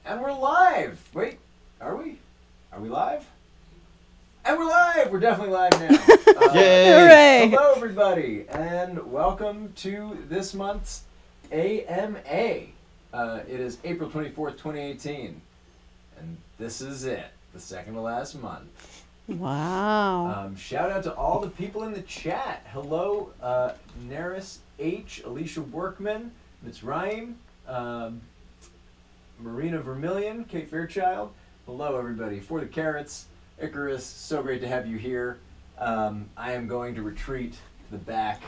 And we're live! Wait, are we? Are we live? And we're live! We're definitely live now. Yay! Hooray! Hello, everybody, and welcome to this month's AMA. It is April 24th, 2018, and this is it, the second to last month. Wow. Shout out to all the people in the chat. Hello, Neris H, Alicia Workman, Mitzrayim, Marina Vermillion, Kate Fairchild. Hello, everybody. For the Carrots, Icarus, so great to have you here. I am going to retreat to the back,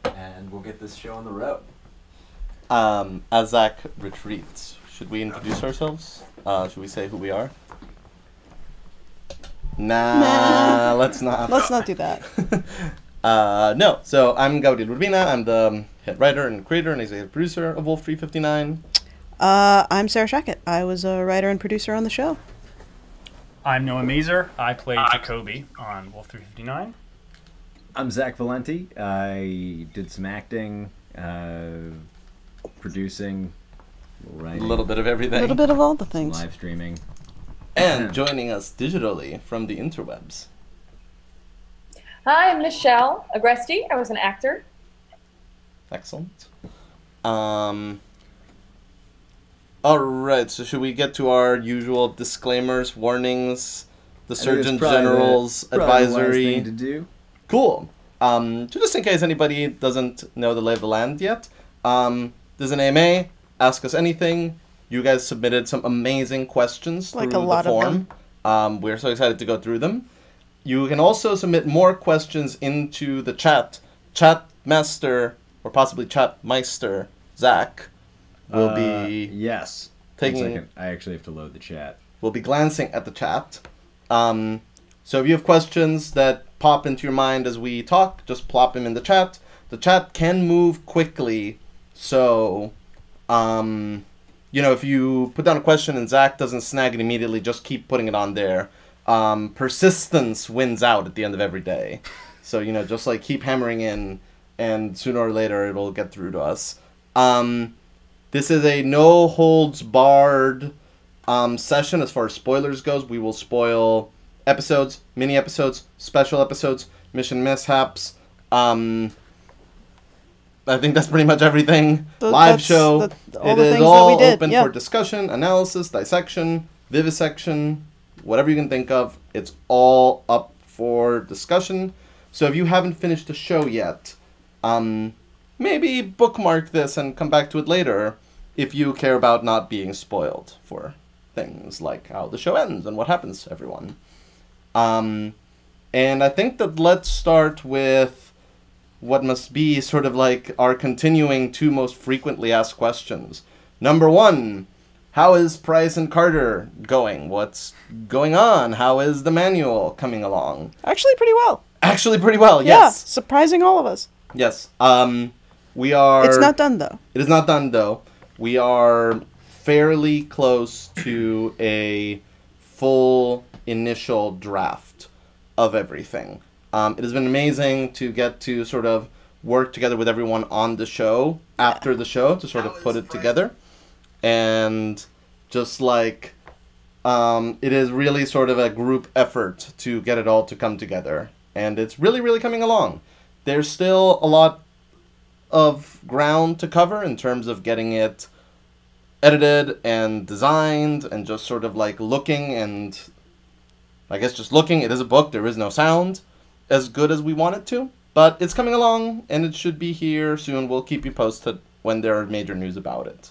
and we'll get this show on the road. As Zach retreats, should we introduce ourselves? Should we say who we are? Nah, let's not. Let's not do that. No, so I'm Gabriel Urbina. I'm the head writer and creator and executive producer of Wolf 359. I'm Sarah Shackett. I was a writer and producer on the show. I'm Noah Mazer. I played Jacoby on Wolf 359. I'm Zach Valenti. I did some acting, producing, A writing, little bit of A everything. little bit of all the things. live streaming. And joining us digitally from the interwebs. Hi, I'm Michelle Agresti. I was an actor. Excellent. Alright, so should we get to our usual disclaimers, warnings, the Surgeon General's advisory? Thing to do. Cool. So just in case anybody doesn't know the lay of the land yet, there's an AMA, Ask Us Anything. You guys submitted some amazing questions Like through a lot the of form. them. We're so excited to go through them. You can also submit more questions into the chat. Chat master, or possibly chat meister, Zach, will be Yes. taking. 1 second. I actually have to load the chat. We'll be glancing at the chat. So if you have questions that pop into your mind as we talk, just plop them in the chat. The chat can move quickly, so if you put down a question and Zach doesn't snag it immediately, just keep putting it on there. Persistence wins out at the end of every day. So, just like keep hammering in, and sooner or later it'll get through to us. This is a no-holds-barred session as far as spoilers goes. We will spoil episodes, mini-episodes, special episodes, mission mishaps. I think that's pretty much everything. Live show. All It the is things all that we did. open Yeah. for discussion, analysis, dissection, vivisection, whatever you can think of. It's all up for discussion. So if you haven't finished the show yet, maybe bookmark this and come back to it later if you care about not being spoiled for things like how the show ends and what happens to everyone. And I think that let's start with what must be sort of like our continuing two most frequently asked questions. Number one, how is Price and Carter going? What's going on? How is the manual coming along? Actually, pretty well. Actually pretty well, Yeah, yes. surprising all of us. Yes. We are... It's not done, though. It is not done, though. We are fairly close to a full initial draft of everything. It has been amazing to get to sort of work together with everyone on the show, after the show, to sort of put it together. And just like, it is really sort of a group effort to get it all to come together. And it's really, really coming along. There's still a lot of ground to cover in terms of getting it edited and designed and just sort of like looking and I guess just looking. It is a book. There is no sound as good as we want it to, but it's coming along and it should be here soon. We'll keep you posted when there are major news about it.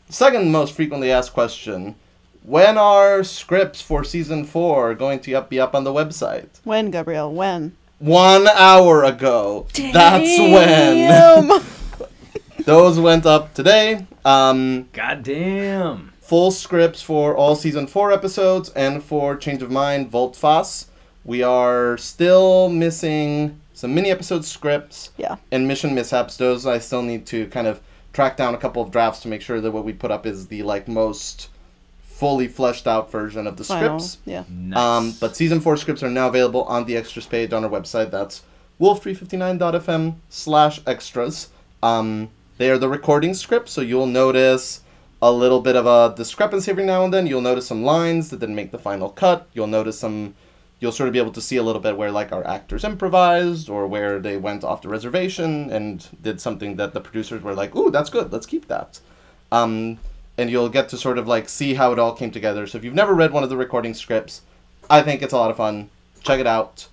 Second most frequently asked question, when are scripts for season 4 going to be up on the website? When, Gabrielle? When? 1 hour ago. That's when. Damn. Those went up today. Goddamn. Full scripts for all season 4 episodes and for Change of Mind, Volte-Face. We are still missing some mini episode scripts and mission mishaps. Those I still need to kind of track down a couple of drafts to make sure that what we put up is the like most fully fleshed out version of the Final, scripts. yeah. Nice. But season 4 scripts are now available on the extras page on our website. That's wolf359.fm/extras. They are the recording scripts, so you'll notice a little bit of a discrepancy every now and then. You'll notice some lines that didn't make the final cut. You'll notice some... You'll sort of be able to see a little bit where, like, our actors improvised or where they went off the reservation and did something that the producers were like, ooh, that's good, let's keep that. And you'll get to sort of, like, see how it all came together. So if you've never read one of the recording scripts, I think it's a lot of fun. Check it out.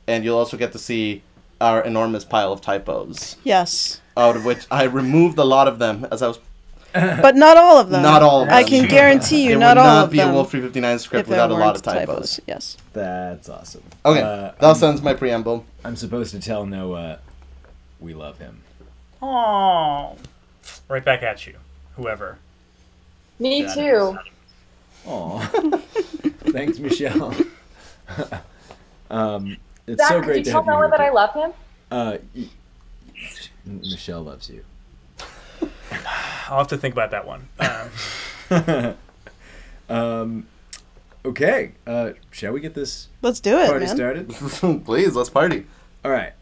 And you'll also get to see our enormous pile of typos. Yes. Out of which I removed a lot of them as I was... But not all of them. Not all of them. I can guarantee you, not all of them. It would not be a Wolf 359 script if there without a lot of weren't typos. Yes. That's awesome. Okay, that sounds my preamble. I'm supposed to tell Noah we love him. Oh, right back at you, whoever. Me that too. is. Aw. Thanks, Michelle. It's Zach, so great did to you have tell you Noah here. that I love him? Michelle loves you. I'll have to think about that one. Okay, shall we get this Let's do it, party man. started? Please, let's party. All right.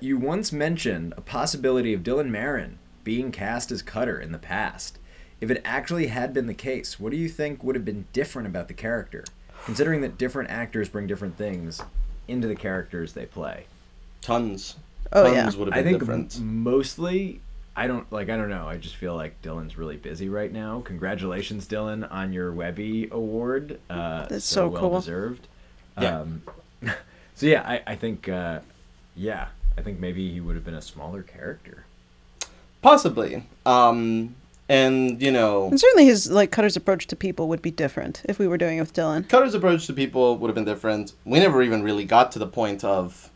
You once mentioned a possibility of Dylan Marin being cast as Cutter in the past. If it actually had been the case, what do you think would have been different about the character, considering that different actors bring different things into the characters they play? Tons. Oh, Tons yeah. would have I been think different. mostly, I don't know. I just feel like Dylan's really busy right now. Congratulations, Dylan, on your Webby Award. That's so well cool. deserved. Yeah. So yeah, I think I think maybe he would have been a smaller character. Possibly. And, you know, And certainly his, like, Cutter's approach to people would be different if we were doing it with Dylan. Cutter's approach to people would have been different. We never even really got to the point of,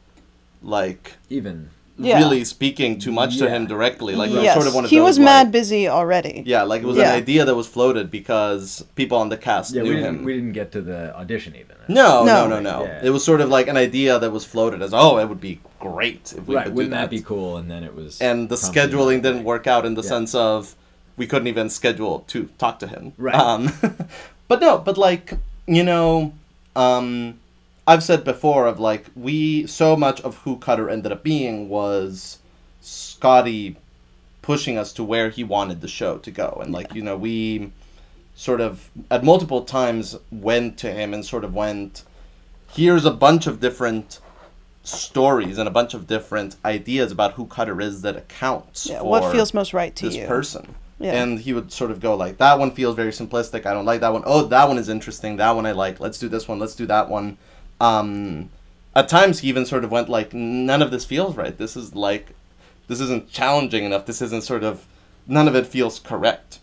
like, Even Yeah. really speaking too much to Yeah. him directly. Like, it was Yes, sort of one of he those, was like- mad busy already. Yeah, like, it was Yeah. an idea that was floated because people on the cast yeah, knew we him. didn't get to the audition even. No. Yeah. It was sort of like an idea that was floated as, oh, it would be great if we Right, could do wouldn't that. that be cool? And then it was. And the promptly scheduling not. didn't work out in the Yeah. sense of we couldn't even schedule to talk to him. Right. But like, you know, I've said before of like, so much of who Cutter ended up being was Scotty pushing us to where he wanted the show to go. And like, you know, we sort of at multiple times went to him and sort of went, here's a bunch of different stories and a bunch of different ideas about who Cutter is that accounts Yeah, for what feels most right to this you? person. Yeah. And he would sort of go like, that one feels very simplistic. I don't like that one. Oh, that one is interesting. That one I like. Let's do this one. Let's do that one. At times he even sort of went like, none of this feels right. This isn't challenging enough. This isn't sort of, none of it feels correct.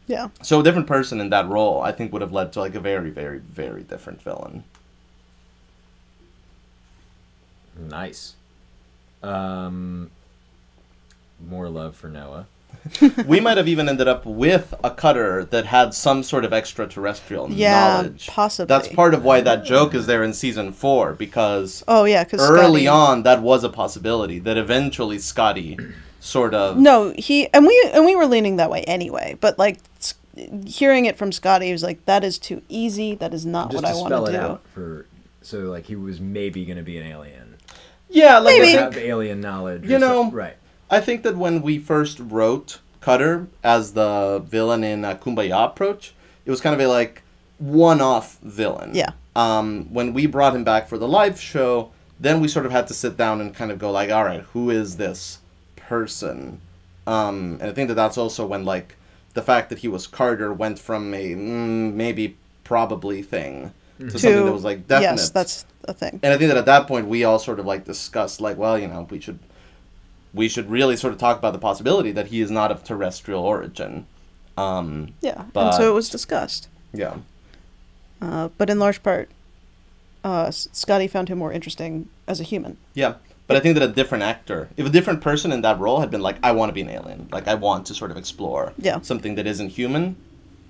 Yeah. So a different person in that role, I think, would have led to like a very, very, very different villain. Nice. More love for Noah. We might have even ended up with a Cutter that had some sort of extraterrestrial Yeah, knowledge. possibly. That's part of why that joke is there in season 4, because Oh, yeah, because early on that was a possibility that eventually Scotty sort of... No, we were leaning that way anyway, but like hearing it from Scotty, he was like, "That is too easy. That is not Just what I to want spell to it do." out so like he was maybe going to be an alien. Yeah, like Maybe. I Have think, alien knowledge. You know, right. I think that when we first wrote Cutter as the villain in Kumbaya Approach, it was kind of a like one-off villain. Yeah. When we brought him back for the live show, then we sort of had to sit down and kind of go like, all right, who is this person? And I think that that's also when like the fact that he was Carter went from a maybe probably thing to something that was like definite. Yes, that's a thing. And I think that at that point we all sort of like discussed like, well, you know, we should really sort of talk about the possibility that he is not of terrestrial origin. Yeah, but- and so it was discussed. Yeah. But in large part, Scotty found him more interesting as a human. Yeah. But I think that a different actor, if a different person in that role had been like, I want to be an alien, like I want to sort of explore Yeah. something that isn't human,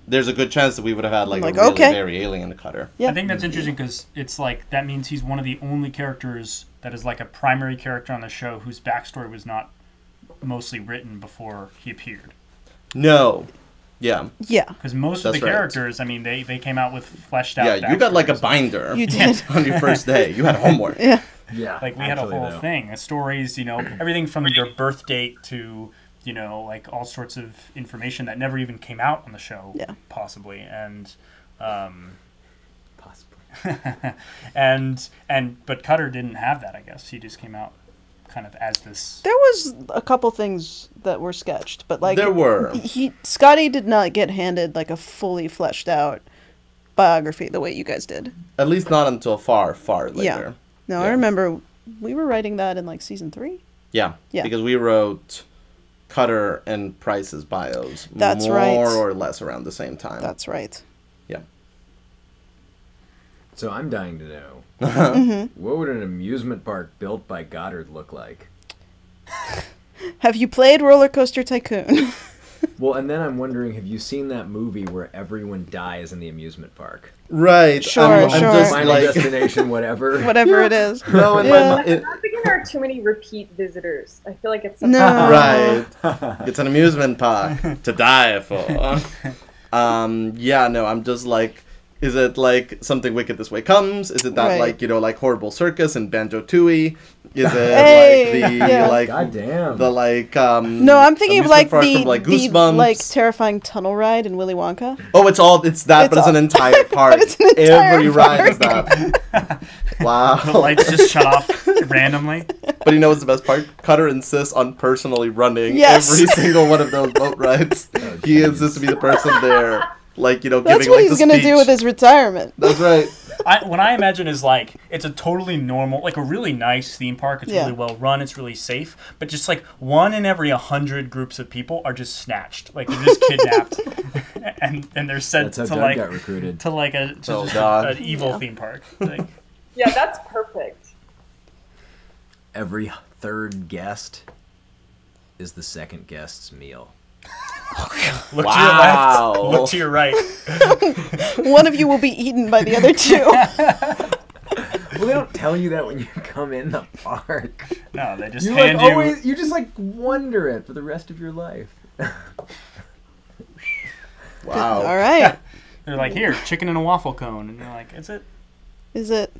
there's a good chance that we would have had like, Like, a really okay. very alien Cutter. Yeah. I think that's interesting because it's like that means he's one of the only characters that is like a primary character on the show whose backstory was not mostly written before he appeared. No. Yeah. Yeah, Because most of That's the right. characters, I mean, they came out with fleshed out. Yeah, you got like a backstories. binder you did. on your first day. You had homework. Yeah, Yeah. Like we had a actually, whole though. thing, stories, you know, everything from your birth date to you know, like all sorts of information that never even came out on the show, Yeah. possibly, and Possibly. but Cutter didn't have that. I guess he just came out kind of as this. There was a couple things that were sketched, but like There were. Scotty did not get handed like a fully fleshed out biography the way you guys did. At least not until far, far later. Yeah. No, I Yeah. remember we were writing that in like season 3. Yeah. Yeah. Because we wrote Cutter and Price's bios That's more right. or less around the same time. That's right. Yeah. So I'm dying to know, Mm-hmm. what would an amusement park built by Goddard look like? Have you played Roller Coaster Tycoon? Well, and then I'm wondering, have you seen that movie where everyone dies in the amusement park? Right. Sure, I'm sure. just Final like Destination, whatever. Whatever it is. no, in Yeah. my I'm not thinking there are too many repeat visitors. I feel like it's something. No. right. It's an amusement park to die for. Yeah, no, I'm just like, is it like Something Wicked This Way Comes? Is it that Right. like, you know, like Horrible Circus and Banjo-Tooie? Is it Hey, like the yeah. like God damn. the like No, I'm thinking of amusement like park the, from, like the Goosebumps? like terrifying tunnel ride in Willy Wonka. Oh, it's that, It's but it's an all- entire park. But it's an entire Every ride is park. that. The Wow. lights just shut off randomly. But you know what's the best part? Cutter insists on personally running Yes. every single one of those boat rides. He insists to be the person there, like, you know, That's giving what like he's the gonna speech. do with his retirement. That's right. What I imagine is like it's a totally normal, like a really nice theme park. It's Yeah. really well run. It's really safe. But just like one in every 100 groups of people are just snatched. Like they're just kidnapped, and they're sent That's how to Doug like got recruited. to like a Oh, God. an evil Yeah. theme park. Like, Yeah, that's perfect. Every third guest is the second guest's meal. look Wow. to your left. Look to your right. One of you will be eaten by the other two. Well, they don't tell you that when you come in the park. No, they just You like hand you. always, you just like wonder it for the rest of your life. Wow. All right. They're like, here, chicken and a waffle cone, and you're like, is it? Is it?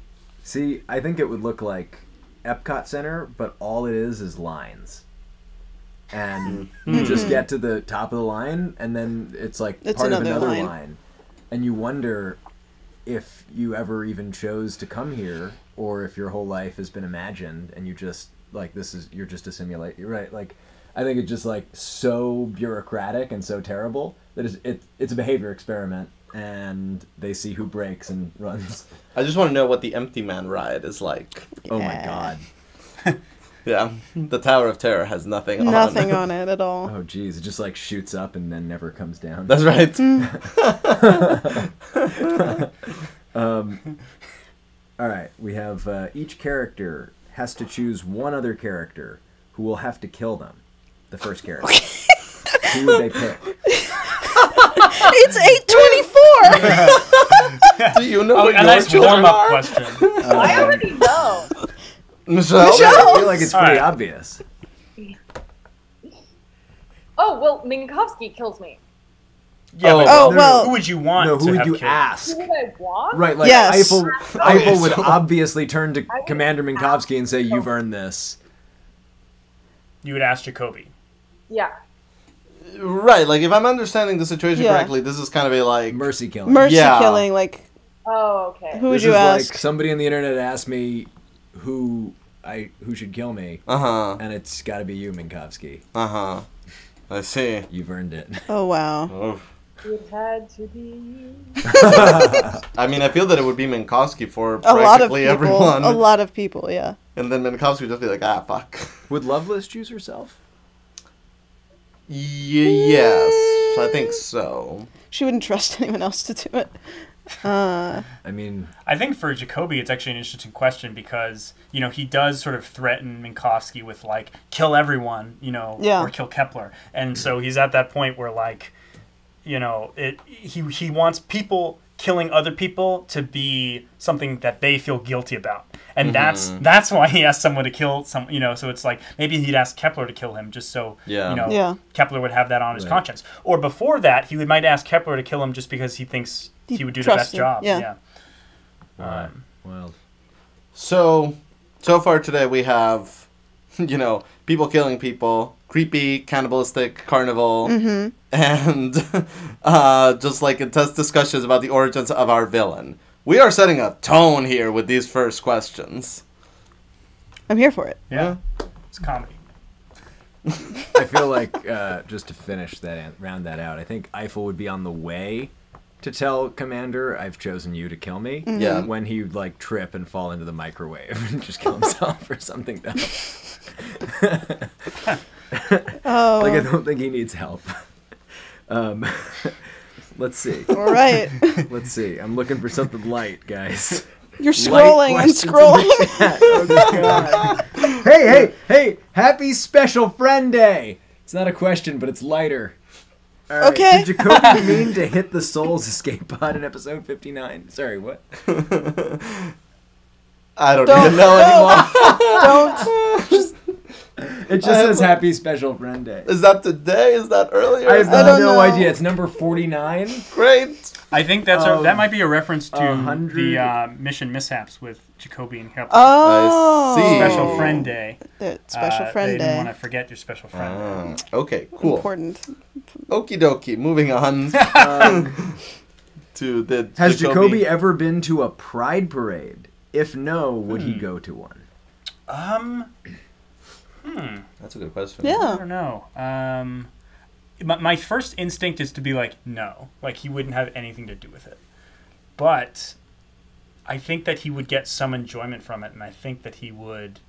See, I think it would look like Epcot Center, but all it is lines. And you just get to the top of the line, and then it's like It's part of another another line. line. And you wonder if you ever even chose to come here, or if your whole life has been imagined, and you just, like, you're just a simulate. You're right. Like, I think it's just, like, so bureaucratic and so terrible that it's a behavior experiment, and they see who breaks and runs. I just want to know what the Empty Man ride is like. Oh my Yeah. god. Yeah. The Tower of Terror has nothing on. Nothing on it at all. Oh geez, it just like shoots up and then never comes down. That's right. All right, we have each character has to choose one other character who will have to kill them. The first character. Who would they pick? It's 8:24. Do you know Oh, what a your nice children warm-up are? question. I already know. Michelle? I Michelle! feel like it's All pretty right. obvious. Oh, well, Minkowski kills me. Yeah, but Oh, no, well- who would you want No, to who would have you killed? ask? Who would I want? Right, like Yes. Eiffel would so- obviously turn to I would Commander ask- Minkowski and say, "You've earned this." You would ask Jacoby. Yeah. Right, like if I'm understanding the situation Yeah. correctly, this is kind of a like Mercy killing. Mercy Yeah. killing, like, Oh, okay. who would This you is ask? like somebody on the internet asked me who should kill me, uh-huh. and it's got to be you, Minkowski. Uh-huh. I see. You've earned it. Oh, wow. Oh. It had to be you. I mean, I feel that it would be Minkowski for A lot of practically people. everyone. A lot of people, yeah. And then Minkowski would just be like, ah, fuck. Would Loveless choose herself? Yes, I think so. She wouldn't trust anyone else to do it. I mean, I think for Jacoby, it's actually an interesting question because, you know, he does sort of threaten Minkowski with, like, kill everyone, you know, Yeah. or kill Kepler. And so he's at that point where, like, you know, he wants people killing other people to be something that they feel guilty about. And that's why he asked someone to kill some, you know, so it's like maybe he'd ask Kepler to kill him just so, Yeah. you know, Yeah. Kepler would have that on his Right. conscience. Or before that, he might ask Kepler to kill him just because he thinks he would do the trusts best him, job. yeah. wild. So far today we have people killing people, creepy, cannibalistic carnival, and just like intense discussions about the origins of our villain. We are setting a tone here with these first questions. I'm here for it. Yeah. It's comedy. I feel like, just to finish that, round that out, I think Eiffel would be on the way to tell Commander, I've chosen you to kill me. Yeah. When he would, like, trip and fall into the microwave and just kill himself or something dumb. Oh. Like, I don't think he needs help. Let's see. All right. Let's see. I'm looking for something light, guys. You're scrolling and questions in the scrolling. chat. Oh, God. Hey, happy Special Friend Day. It's not a question, but it's lighter. All right. Okay. Did Jacoby mean to hit the Soul's escape pod in episode 59? Sorry, what? I don't Don't- even know no. anymore. Don't. It just says Happy Special Friend Day. Is that today? Is that earlier? I Is have I that don't no know. idea. It's number 49. great? I think that might be a reference to 100 the mission mishaps with Jacoby and Captain. Oh. I see. Special Friend Day. Special Friend they Day. didn't want to forget your special friend. Okay, cool. Important. Okie dokie. Moving on to the. Has Jacoby ever been to a Pride Parade? If no, would he go to one? That's a good question. I Yeah. don't know. My first instinct is to be like, no. Like, he wouldn't have anything to do with it. But I think that he would get some enjoyment from it, and I think that he would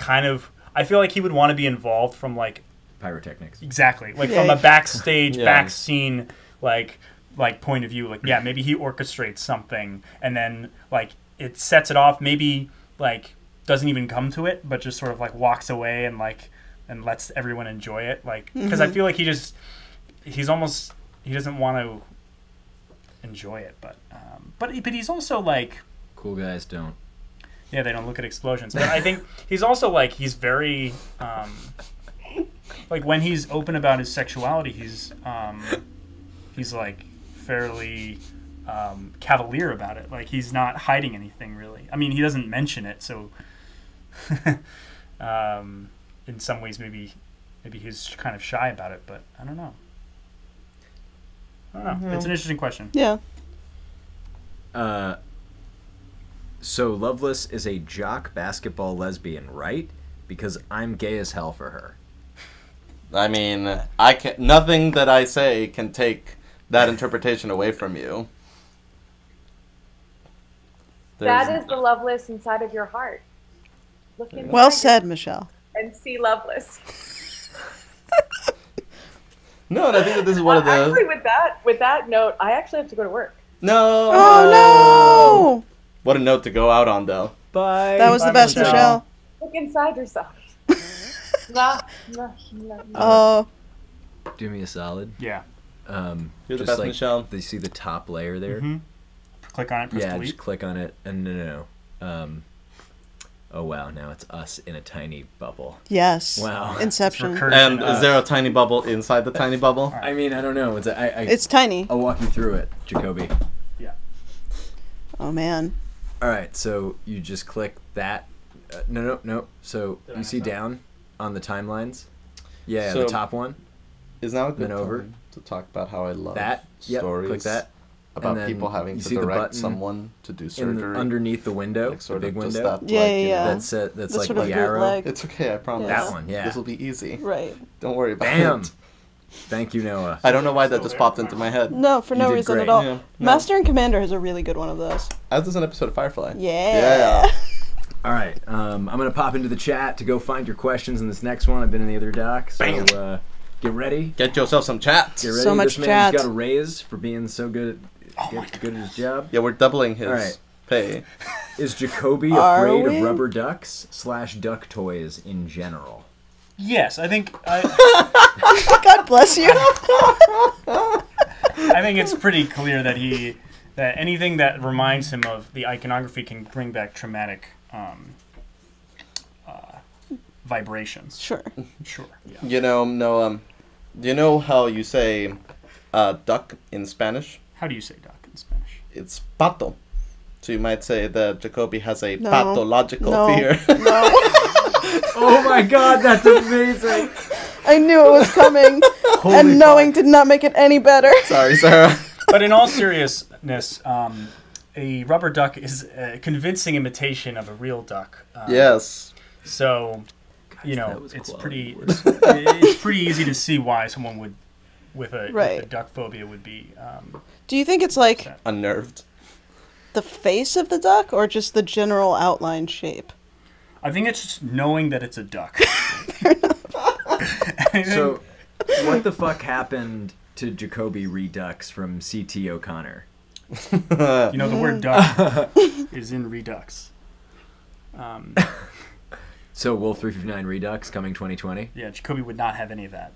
I feel like he would want to be involved from, like... Pyrotechnics. Exactly. Like, Yeah. from a backstage, Yeah. back scene, like point of view. Like, yeah, maybe he orchestrates something, and then, like, it sets it off. Maybe, like, doesn't even come to it, but just sort of, like, walks away and, like... and lets everyone enjoy it, like, because I feel like he doesn't want to enjoy it, but he's also like, Cool guys don't. yeah, they don't look at explosions, but I think he's also like, he's very, like, when he's open about his sexuality, he's like fairly cavalier about it, like he's not hiding anything really. I mean, he doesn't mention it, so in some ways, maybe he's kind of shy about it, but I don't know. It's an interesting question. Yeah. So Loveless is a jock basketball lesbian, right? Because I'm gay as hell for her. I mean, nothing that I say can take that interpretation away from you. That is the Loveless inside of your heart. Look inside Well said, Michelle. and see Loveless. No, and I think that this is one of the. Actually, with that note, I actually have to go to work. No. Oh What a note to go out on, though. Bye. no! That was the best, Michelle. Look inside yourself. Nah, nah, nah, nah. Oh, Do me a solid. Yeah. You're the Just best, like, Michelle. Do you see the top layer there? Mm-hmm. Click on it. Press Yeah, delete. just click on it. And no. Oh wow, now it's us in a tiny bubble. yes. Wow. Inception. It's recurring. And is there a tiny bubble inside the tiny bubble? I mean, I don't know. It's tiny. I'll walk you through it, Jacoby. Yeah. Oh man. All right, so you just click that. No. So Did I you see mess up? down on the timelines. Yeah, So- the top one. Is now a good Then over. time to talk about how I love That. Yep. stories Click that. about And then people having you to see the direct button someone to do In surgery. underneath the window, like the sort big of just window. that, Yeah, like, yeah, yeah. That's The like sort of the arrow. bootleg. It's okay, I promise. Yeah. That one, yeah. This will be easy. Right. Don't worry about Bam. it. Thank you, Noah. I don't know why that just popped into my head. No, for You no did reason great. at all. Yeah, no. Master and Commander has a really good one of those. As does an episode of Firefly. Yeah. All right, I'm gonna pop into the chat to go find your questions in this next one. I've been in the other doc, so Bam. Get ready. Get yourself some chat. Get ready. So much this man's chat. got a raise for being so good at his job. Yeah, we're doubling his All right. pay. Is Jacoby Are afraid we? of rubber ducks / duck toys in general? Yes, I think God bless you. I think it's pretty clear that that anything that reminds him of the iconography can bring back traumatic vibrations. Sure. Sure. Yeah. You know, no, do you know how you say duck in Spanish? How do you say duck in Spanish? It's pato. So you might say that Jacoby has a No. pathological No. fear. No. Oh my god, that's amazing. I knew it was coming, Holy and knowing fuck. did not make it any better. Sorry, Sarah. But in all seriousness, a rubber duck is a convincing imitation of a real duck. Yes. So, you that know, was it's quality pretty it's pretty easy to see why someone would with a Right. duck phobia would be. Do you think it's like Unnerved. the face of the duck, or just the general outline shape? I think it's just knowing that it's a duck. So, what the fuck happened to Jacoby Redux from C.T. O'Connor? You know, the word duck is in Redux. So, Wolf 359 Redux coming 2020? Yeah, Jacoby would not have any of that.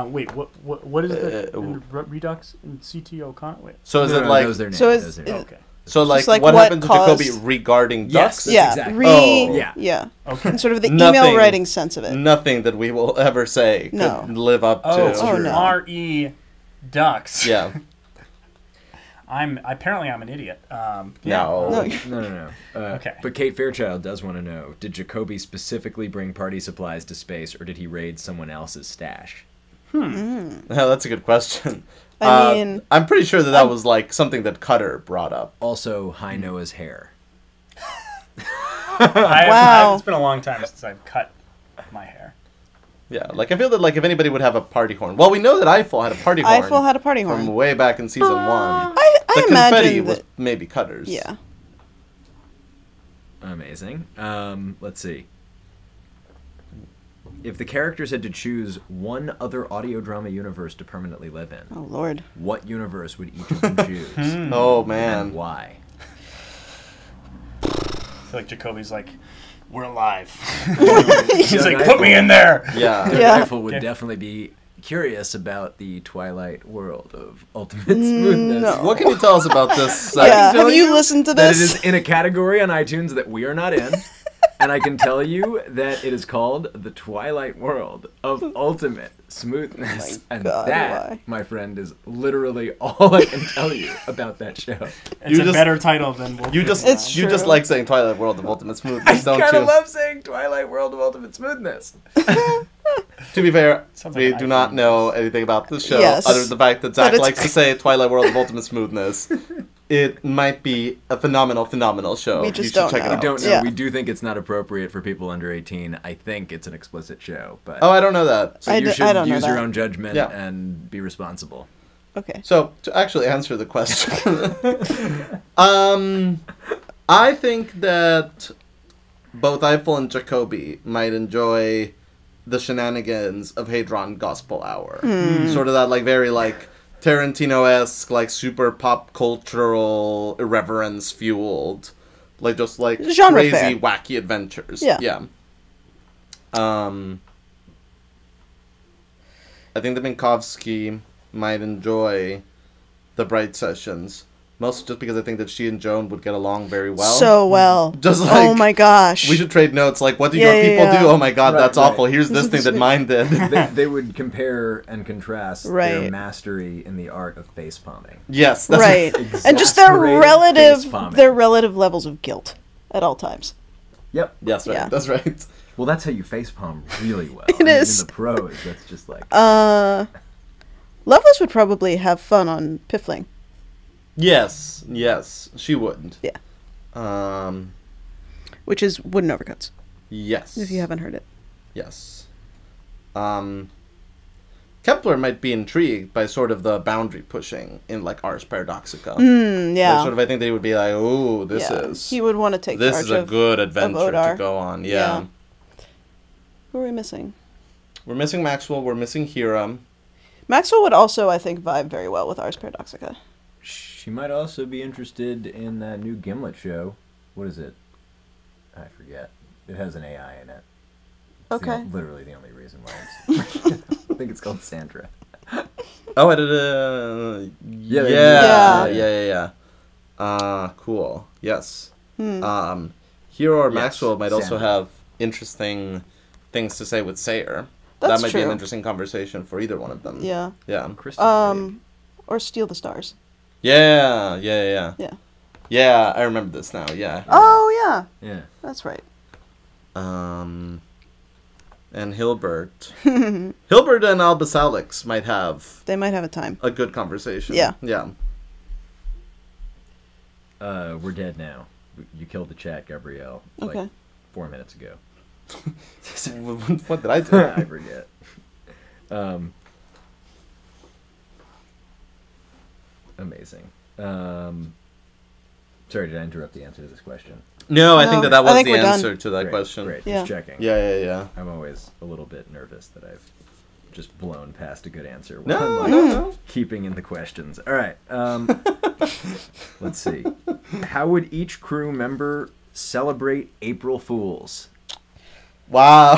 Wait, what is that in Redux in CT O'Connor? Wait. So is No, it no, like those are names, So is- those are names. Okay. so like, like what what happened to Jacoby caused- regarding Yes. ducks? That's Yeah, exactly- Oh. Yeah. Okay. And sort of the Nothing. email writing sense of it. Nothing that we will ever say No. could live up to. Oh, no. R.E. Ducks. Yeah. I'm an idiot. No. No. No. Okay. But Kate Fairchild does want to know, did Jacoby specifically bring party supplies to space, or did he raid someone else's stash? Oh, that's a good question. I mean, I'm pretty sure that was like something that Cutter brought up. Also, High Noah's hair. Wow. It's been a long time since I've cut my hair. Yeah, like I feel that like if anybody would have a party horn. Well, we know that Eiffel had a party horn. Eiffel had a party from horn. way back in season 1. I The confetti imagine was that. maybe Cutter's. Yeah. Amazing. Let's see. If the characters had to choose one other audio drama universe to permanently live in, Oh Lord. what universe would each of them choose? Oh And man. why? I feel like Jacoby's like, we're alive. Doug He's like, Eiffel- put me in there. Yeah. Doug Yeah. Eiffel would Okay. definitely be curious about the Twilight world of Ultimate Smoothness. no. What can you tell us about this? Yeah. tell Have you you listened to That it this? is in a category on iTunes that we are not in. And I can tell you that it is called The Twilight World of Ultimate Smoothness. my And God, that, why? my friend, is literally all I can tell you about that show. It's You a just- better title than Wolf. You just It's you just true. like saying Twilight World of Ultimate I Smoothness, don't kind you? of love saying Twilight World of Ultimate Smoothness. To be fair, Sounds we like do an not iPhone. know anything about this show Yes. other than the fact that Zach But it's likes to say Twilight World of Ultimate Smoothness. It might be a phenomenal show. We You just should don't check know. it I out. don't know. Yeah. We do think it's not appropriate for people under 18. I think it's an explicit show, but Oh, I don't know that. so I you d- should I don't know use your that. own judgment Yeah. and be responsible. Okay. So to actually answer the question, I think that both Eiffel and Jacoby might enjoy the shenanigans of Hadron Gospel Hour. Sort of that like very like Tarantino-esque, like super pop cultural irreverence fueled, like just like Genre crazy fair. wacky adventures. Yeah. I think that Minkowski might enjoy the Bright Sessions, mostly just because I think that she and Joan would get along very well. So well. Just Oh like- my gosh. we should trade notes. Like, what do Yeah, your yeah, people yeah. do? Oh my god, Right, that's right. awful. Here's this thing that mine did. They would compare and contrast their Right. mastery in the art of face palming. Yes, that's Right. And just their Exasperated facepalming. relative levels of guilt at all times. Yep. Yes, right. Yeah. That's right. Well, that's how you face palm really well. It is. In the pros, that's just like. Lovelace would probably have fun on Piffling. Yes, she would. Yeah. Which is Wooden Overcuts, Yes. if you haven't heard it. Yes. Kepler might be intrigued by sort of the boundary pushing in like Ars Paradoxica. Yeah. Like, sort of, I think they would be like, "Ooh, this yeah. is He would want to take this charge is a of good adventure Odar. to go on." Yeah. Yeah. Who are we missing? We're missing Maxwell. We're missing Hiram. Maxwell would also, I think, vibe very well with Ars Paradoxica. She might also be interested in that new Gimlet show. What is it? I forget. It has an AI in it. It's Okay. literally the only reason why it's. I think it's called Sandra. Oh, I did. Yeah, Yeah. yeah. Cool. Yes. Hero or Yes, Maxwell might also Sandra. have interesting things to say with Sayer. That's that might be an true. interesting conversation for either one of them. Yeah. Yeah. Kristen Or Steal the Stars. Yeah. Yeah. Yeah, I remember this now. Yeah. Oh, yeah. Wiig. Yeah. That's right. And Hilbert. Hilbert and Albus Alex might have They might have a time. a good conversation. Yeah. Yeah. We're dead now. You killed the chat, Gabrielle. Like Okay. 4 minutes ago. What did I do? I forget. Amazing. Sorry, did I interrupt the answer to this question? No, I No, think that I was think the we're done. answer to that Great, question. Great, Yeah. just checking. Yeah. I'm always a little bit nervous that I've just blown past a good answer. No, while I'm, like, no. keeping in the questions. All right. Let's see. How would each crew member celebrate April Fools? Wow.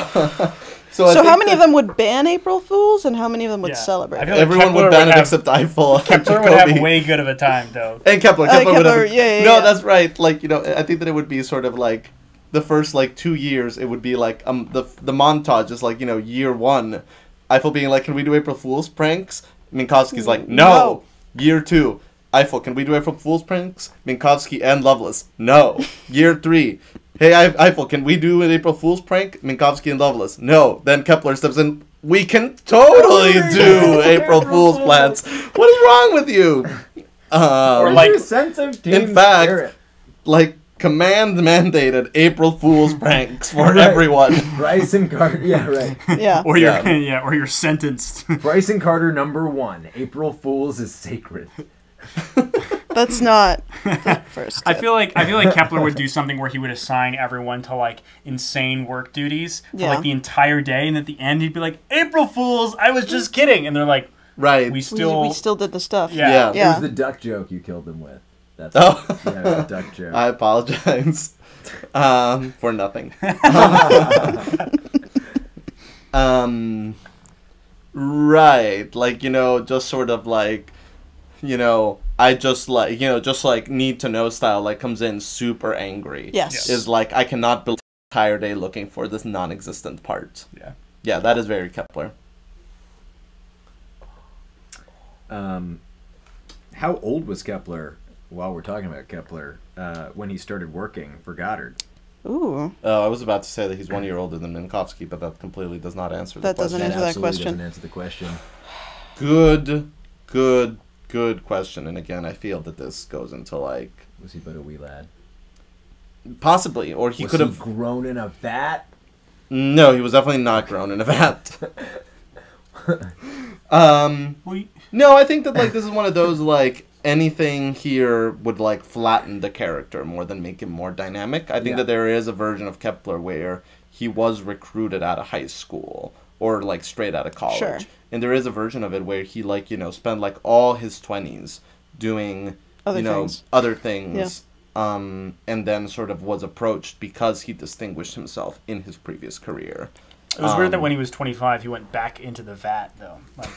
So I So how think many of that them would ban April Fools, and how many of them would Yeah. celebrate? I it? feel like everyone Kepler would ban would it have- except Eiffel. Kepler would have way good of a time, though. And Kepler. Kepler, would have. yeah, No, yeah. that's right. Like, you know, I think that it would be sort of like the first like 2 years. It would be like the montage is like, you know, year 1, Eiffel being like, can we do April Fool's pranks? Minkowski's like, no. Year 2, Eiffel, can we do April Fool's pranks? Minkowski and Lovelace, no. Year 3, hey Eiffel, can we do an April Fool's prank? Minkowski and Lovelace, no. Then Kepler steps in. We can totally do April Fool's plans. What is wrong with you? Or Where's like- your sense of team In fact, spirit? like command mandated April Fool's pranks for Right. everyone. Bryce and Carter. Yeah, right. Yeah. Or you're Yeah. or you're sentenced. Bryce and Carter #1. April Fools is sacred. That's not the first. I tip. feel like Kepler would do something where he would assign everyone to like insane work duties for Yeah. like the entire day, and at the end he'd be like, "April Fools, I was just kidding," and they're like, Right. "We still, we still did the stuff. yeah." Yeah. Yeah. It was the duck joke you killed them with. That's Oh. yeah, it was a duck joke. I apologize. For nothing. Right. Like, you know, just sort of like, you know, I just like, you know, just like need to know style, like comes in super angry. Yes. Is like, I cannot build an entire day looking for this non-existent part. Yeah. Yeah, that is very Kepler. How old was Kepler, while we're talking about Kepler, when he started working for Goddard? Ooh. Oh, I was about to say that he's 1 year older than Minkowski, but that completely does not answer the That doesn't question. answer that absolutely question. doesn't answer the question. Good question. And again, I feel that this goes into like Was he but a wee lad? possibly, or he Was could have. grown in a vat? No, he was definitely not grown in a vat. Well, you- No, I think that like this is one of those like anything here would like flatten the character more than make him more dynamic. I think Yeah. that there is a version of Kepler where he was recruited out of high school or like straight out of college. Sure. And there is a version of it where he like, you know, spent like all his 20s doing Other you know things. other things. And then sort of was approached because he distinguished himself in his previous career. it was weird that when he was 25, he went back into the vat, though. Like,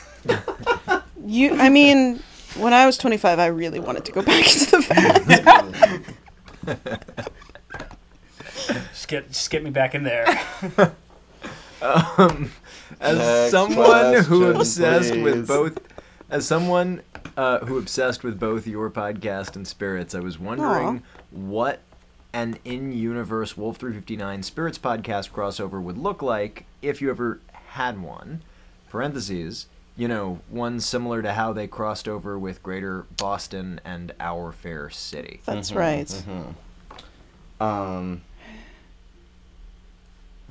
I mean, when I was 25, I really wanted to go back into the vat. just get me back in there. As Next someone who question, obsessed please. with both, as someone who obsessed with both your podcast and Spirits, I was wondering what an in-universe Wolf 359 Spirits podcast crossover would look like if you ever had one. Parentheses, you know, one similar to how they crossed over with Greater Boston and Our Fair City. That's right. I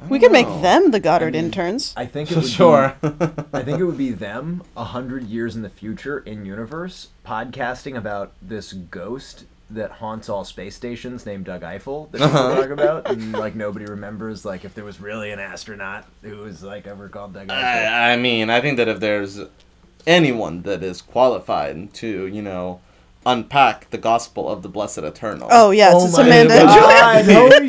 We don't could make know. them the Goddard interns. I think it would Sure. I think it would be them 100 years in the future in universe podcasting about this ghost that haunts all space stations named Doug Eiffel that people talk about, and like nobody remembers like if there was really an astronaut who was like ever called Doug Eiffel. I mean, I think that if there's anyone that is qualified to, you know, unpack the gospel of the Blessed Eternal. Oh, yes, it's my Amanda and God, Julia. holy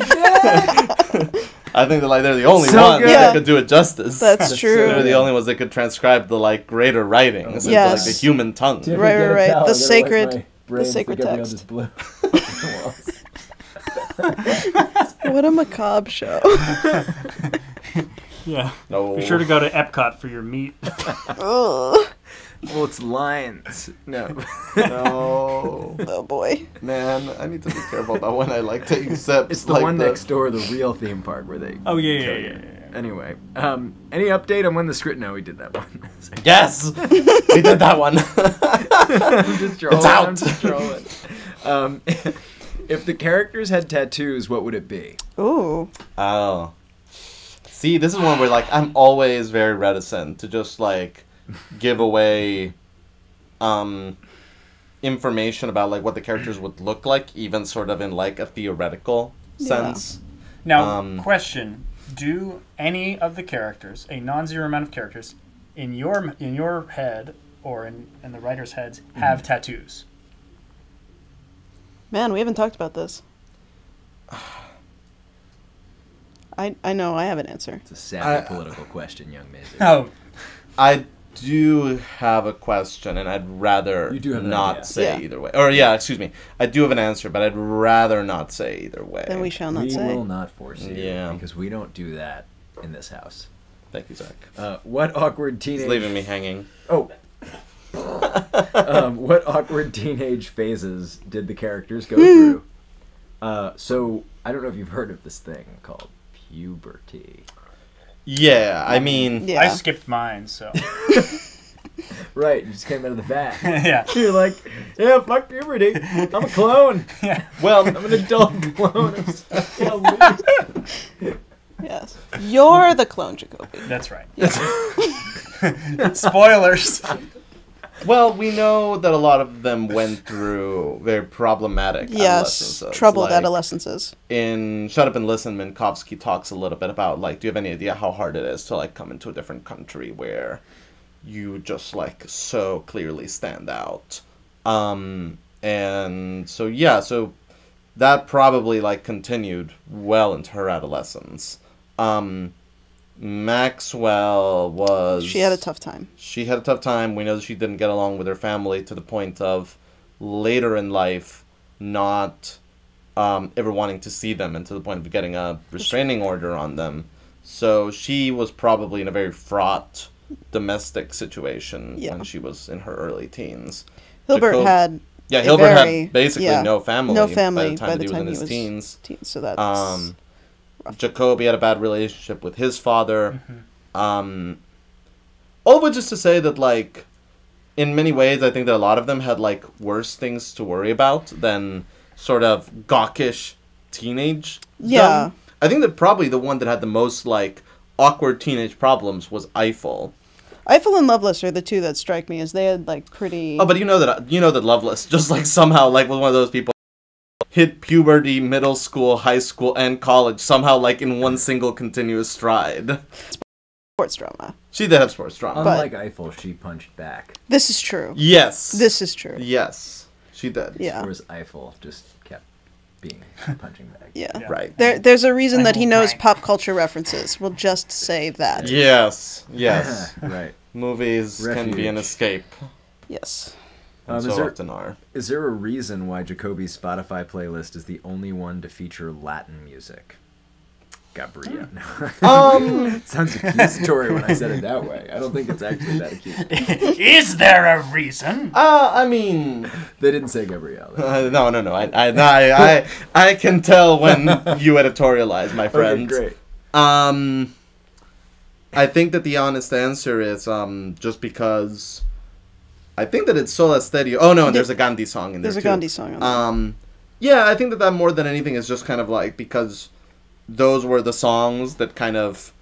shit! I think that like they're the only So ones good. that Yeah. could do it justice. That's true. They're the only ones that could transcribe the like greater writings into Yes. like the human tongue. If you Right, get right, a right. towel, The I gotta wipe sacred- my the brains sacred that Gabrielle text. just blew. What a macabre show. Yeah. No. Be sure to go to Epcot for your meat. Ugh. Well, it's lines. No. No. Oh boy. Man, I need to be careful about when I like taking sips. It's the like one next door, the real theme park where they. Oh, yeah. kill you. Anyway, any update on when the script? No, we did that one. Yes! We did that one. I'm just trolling. It's out. I'm just trolling. If the characters had tattoos, what would it be? Ooh. Oh. See, this is one where, like, I'm always very reticent to just, like, give away information about, like, what the characters would look like, even sort of in, like, a theoretical sense. Now, question: do any of the characters, a non-zero amount of characters, in your head or in the writers' heads, have tattoos? Man, we haven't talked about this. I know, I have an answer. It's a savvy political question, young man. Oh, I do have a question, and I'd rather You do have an not idea. say Yeah. either way. Or, yeah, excuse me. I do have an answer, but I'd rather not say either way. Then we shall not We say. will not force you, Yeah. because we don't do that in this house. Thank you, Zach. What awkward teenage? He's leaving me hanging. Oh. What awkward teenage phases did the characters go through? So I don't know if you've heard of this thing called puberty. Yeah, I mean... Yeah. I skipped mine, so Right, you just came out of the vat. yeah. You're like, yeah, fuck puberty. I'm a clone. Yeah. Well, I'm an adult clone of Saskia Lee. Yes. You're the clone, Jacoby. That's right. Spoilers. well, we know that a lot of them went through very problematic Yes. adolescences. Troubled Like, adolescences. in Shut Up and Listen, Minkowski talks a little bit about, like, do you have any idea how hard it is to, like, come into a different country where you just, like, so clearly stand out? And so, yeah, so that probably, like, continued well into her adolescence. Maxwell was... She had a tough time. She had a tough time. We know that she didn't get along with her family to the point of later in life not ever wanting to see them, and to the point of getting a restraining order on them. So she was probably in a very fraught domestic situation Yeah. when she was in her early teens. Hilbert Jacob- had Yeah, a Hilbert very- had basically yeah, no family. no family by the time that he was in his teens. so that's Jacoby had a bad relationship with his father. All of which is to say that, like, in many ways, I think that a lot of them had, like, worse things to worry about than sort of gawkish teenage. Yeah. I think that probably the one that had the most, like, awkward teenage problems was Eiffel. Eiffel and Lovelace are the two that strike me as they had like pretty. Oh, but you know that Lovelace just, like, somehow, like, was one of those people hit puberty, middle school, high school, and college somehow, like, in one single continuous stride. Sports drama. She did have sports drama. Unlike Eiffel, she punched back. This is true. Yes. This is true. Yes, she did. Yeah. Whereas Eiffel just kept being punching bag. Yeah. Yeah. Right. There's a reason that he Eiffel knows Frank. pop culture references. We'll just say that. Yes. Yes. Right. Movies can be an Refuge. escape. Yes. And Is so there- often are. Is there a reason why Jacoby's Spotify playlist is the only one to feature Latin music? Gabriel. Sounds accusatory when I said it that way. I don't think it's actually that accusatory. Is there a reason? I mean, They didn't say Gabrielle. no. I can tell when you editorialize, my friend. Okay, great. I think that the honest answer is just because I think that it's Sola Stereo. Oh no, and there's a Gandhi song in there There's a too. Gandhi song on there. Yeah, I think that more than anything is just kind of like because those were the songs that kind of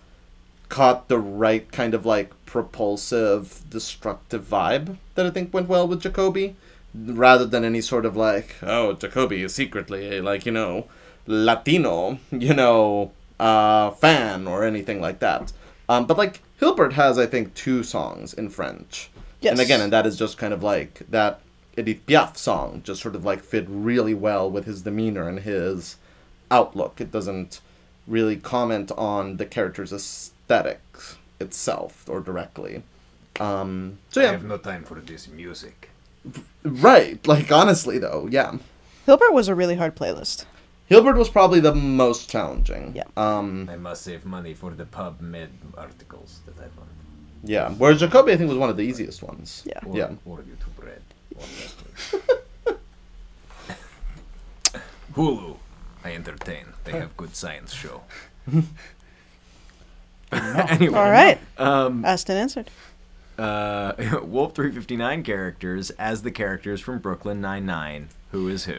caught the right kind of like propulsive, destructive vibe that I think went well with Jacoby, rather than any sort of like, oh, Jacoby is secretly like, you know, Latino, you know, fan or anything like that. But like Hilbert has, I think, 2 songs in French. Yes. And again, and that is just kind of like that Edith Piaf song just sort of like fit really well with his demeanor and his outlook. It doesn't really comment on the character's aesthetic itself or directly. So yeah, no time for this music. right. Like honestly though, yeah. Hilbert was a really hard playlist. Hilbert was probably the most challenging. Yeah. I must save money for the PubMed articles that I found. Yeah. Whereas Jacoby, I think, was one of the easiest ones. Yeah. Yeah. Or YouTube Red. Hulu. I entertain. They have good science show. Anyway. All right. Um, Asked and answered. Wolf 359 characters as the characters from Brooklyn Nine-Nine. Who is who?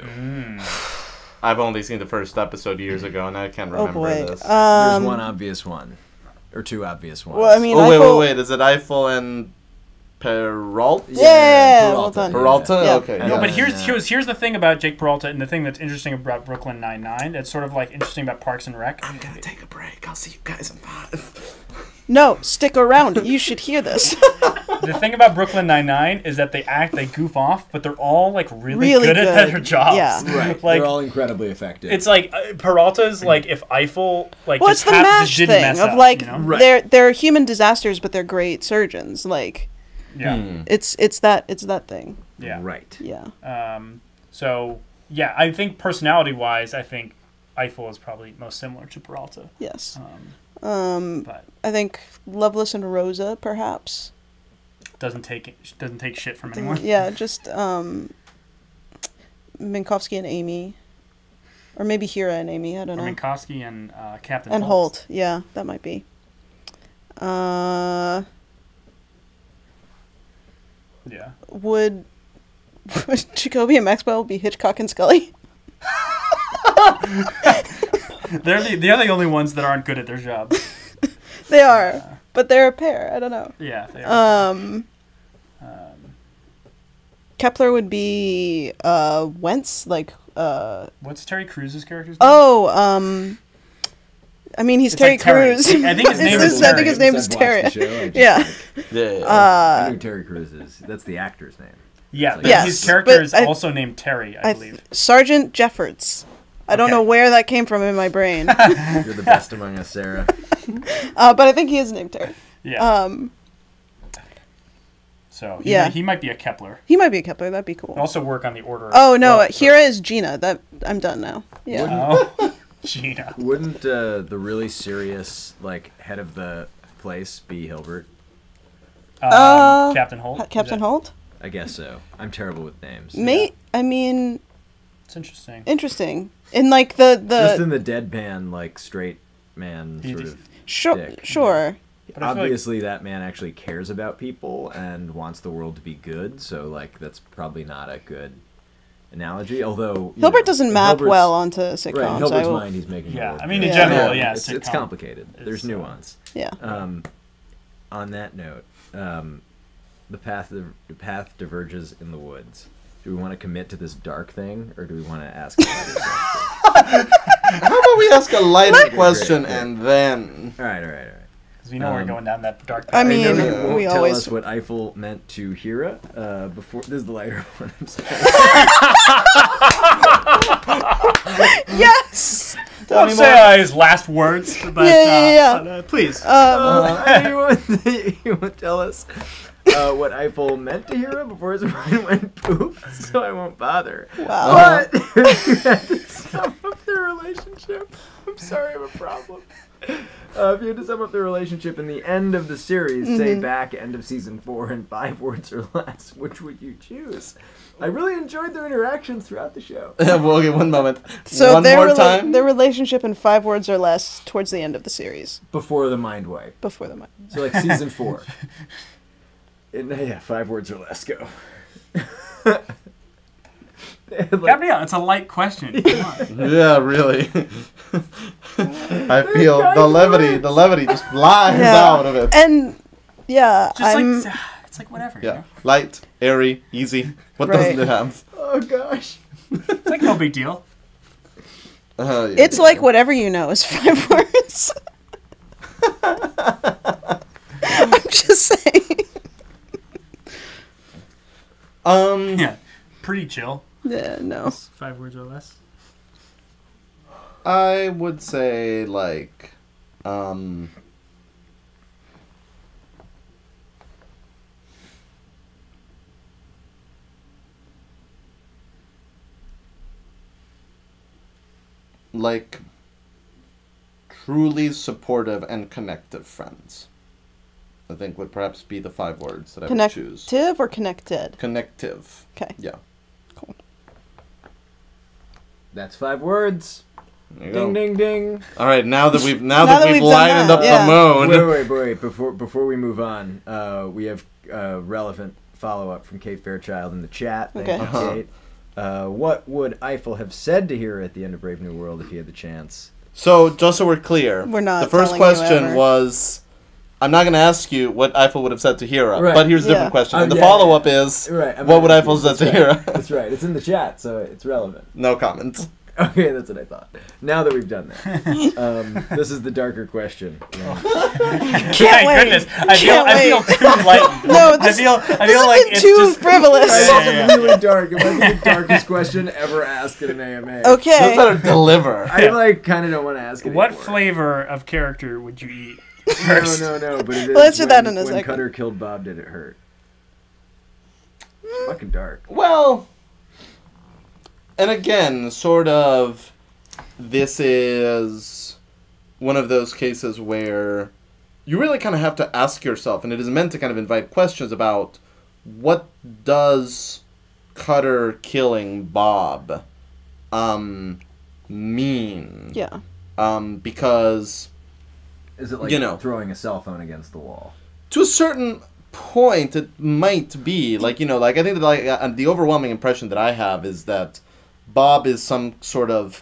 I've only seen the first episode years ago, and I can't Oh remember boy. this. There's one obvious one. Or two obvious ones. Well, I mean, Oh, Eiffel- wait. Is it Eiffel and Peralta? Yeah, well Peralta. done. Peralta? Yeah. Okay. No, No, yeah. but here's the thing about Jake Peralta, and the thing that's interesting about Brooklyn Nine-Nine. That's sort of like interesting about Parks and Rec. I'm gonna take a break. I'll see you guys in 5. No, stick around. You should hear this. The thing about Brooklyn Nine-Nine is that they goof off, but they're all like really, Really good at good. their jobs. Yeah. Right. Like They're all incredibly effective. it's like Peralta's like if Eiffel like Well, it's just the just MASH didn't thing mess of up, like you know? Right. they're human disasters, but they're great surgeons. Like Yeah, it's that thing. yeah. Right. Yeah. So yeah, I think personality-wise, I think Eiffel is probably most similar to Peralta. Yes. But I think Loveless and Rosa, perhaps. doesn't take shit from anyone. Yeah, just Minkowski and Amy, or maybe Hira and Amy. I don't Or know. Minkowski and Captain And Holt. Yeah, that might be. Yeah. Would Jacoby and Maxwell be Hitchcock and Scully? They're the only ones that aren't good at their job. They are, but they're a pair. I don't know. Yeah, they are. Kepler would be Wentz, like What's Terry Cruz's character's name? oh I mean he's It's Terry like Terry. Crews. I think his name is I think his Terry. name is I've watched Terry. the show, I just, Yeah. like, I knew Terry Crews is. That's the actor's name. Yeah, but Yes, his character but is I- also named Terry, I believe. Sergeant Jeffords. I don't Okay. know where that came from in my brain, You're the best among us, Sarah. but I think he is named Terry. Yeah. So yeah. he might be a Kepler. He might be a Kepler. That'd be cool. Also work on the order. Oh no, well, Hira is Gina. That I'm done now. Yeah. Oh, Gina. Wouldn't the really serious like head of the place be Hilbert? Captain Holt. Captain Is that- Holt. I guess so. I'm terrible with names. I mean, It's interesting. interesting. In like the Just in the deadpan, like straight man sort of. sure dick. sure. But I feel like Obviously, that man actually cares about people and wants the world to be good. So, like, that's probably not a good analogy. Although you Hilbert know, doesn't in map Hilbert's- well onto sitcoms. Right, in I Hilbert's will- mind, he's making. the Yeah, world I mean, good. in general, Yeah. yeah. It's complicated. There's is, nuance. Yeah. On that note, the path diverges in the woods. Do we want to commit to this dark thing, or do we want to ask? How about we ask a lighter question Great. and then... All right. Because we know we're going down that dark path. I mean, I know you won't we tell always us what Eiffel meant to Hira. Before this is the lighter one. I'm sorry. yes. Don't say his last words, but Yeah. but, please. You won't tell us what Eiffel meant to Hira before his mind went poof, so I won't bother. Wow. But if you had to sum up their relationship, I'm sorry, I have a problem. If you had to sum up the relationship in the end of the series, say back end of season 4 in 5 words or less, which would you choose? I really enjoyed their interactions throughout the show. Well, okay, one moment. So one more time. their relationship in 5 words or less towards the end of the series, Before the mind wipe. before the So like season 4. Yeah, 5 words or less, go. Gabrielle, it's a light question. Come on. Yeah, really. I feel the levity just flies out of it. And yeah, Just I'm like it's like whatever. You Yeah, know? light, airy, easy. What Right. doesn't it have? Oh gosh. It's like no big deal. Yeah. it's like whatever you know is 5 words. I'm just saying. Yeah, pretty chill. Yeah, no. 5 words or less. I would say like, like truly supportive and connective friends. I think would perhaps be the 5 words that I would choose. Connective or connected? Connective. Okay. Yeah. Cool. That's 5 words. There you Ding, go. ding, ding. All right, now that we've Now that we've done lightened that, up yeah. the mood. Wait. Before we move on, we have relevant follow-up from Kate Fairchild in the chat. Thank Okay. you, Kate. What would Eiffel have said to Hera at the end of Brave New World if he had the chance? So, just so we're clear, We're not the first telling you question ever. was, I'm not going to ask you what Eiffel would have said to Hera, Right. but here's a Yeah. different question. And the Yeah, follow-up yeah. is, Right. I'm what gonna would ask Eiffel you. have said to That's right. Hera? That's right. It's in the chat, so it's relevant. No comment. Okay, that's what I thought. Now that we've done that, this is the darker question. Can't My wait. goodness, I Can't feel wait. too enlightened. No, I feel this like has been it's too just frivolous. Yeah. Really dark. It might be the darkest question ever asked in an AMA. Okay. Just better deliver. I kind of don't want to ask it What anymore. flavor of character would you eat? No. But it is We'll answer that when in a second. Cutter killed Bob, did it hurt? It's fucking dark. Well, and again, sort of, this is one of those cases where you really kind of have to ask yourself, and it is meant to kind of invite questions about what does Cutter killing Bob mean? Yeah. Because Is it like You know. throwing a cell phone against the wall? to a certain point, it might be like, like I think that like the overwhelming impression that I have is that Bob is some sort of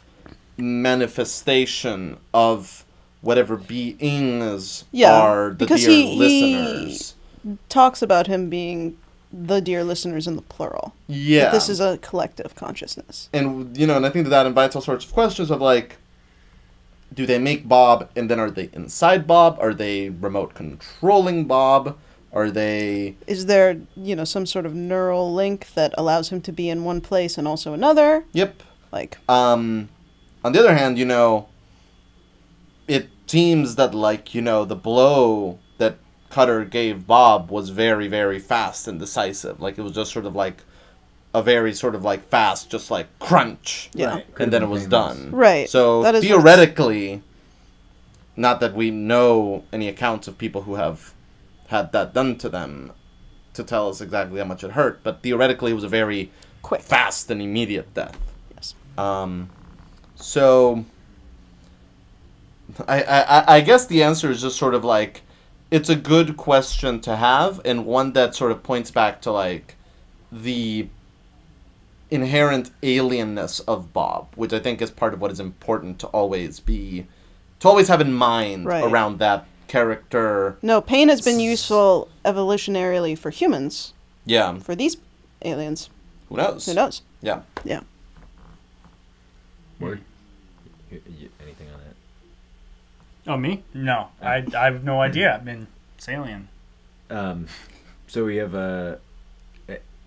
manifestation of whatever beings Yeah, are the because dear he listeners. talks about him being the dear listeners in the plural. Yeah, That this is a collective consciousness. and and I think that invites all sorts of questions of like, do they make Bob, and then are they inside Bob? Are they remote controlling Bob? Are they... Is there, some sort of neural link that allows him to be in one place and also another? Yep. Like, On the other hand, it seems that, like, the blow that Cutter gave Bob was very, very fast and decisive. Like, it was just sort of like a very sort of like fast, just like crunch. yeah. Right. And then it was done. Right. So That is theoretically, not that we know any accounts of people who have had that done to them to tell us exactly how much it hurt, but theoretically it was a very Quick. fast and immediate death. Yes. So I guess the answer is just sort of like, it's a good question to have, and one that sort of points back to like the inherent alienness of Bob, which I think is part of what is important to always have in mind Right. around that character. No, pain has been useful evolutionarily for humans. Yeah. For these aliens, Who knows? who knows? Yeah. Yeah. Word. Anything on that? Oh, me? No, I have no idea. I've been alien. So we have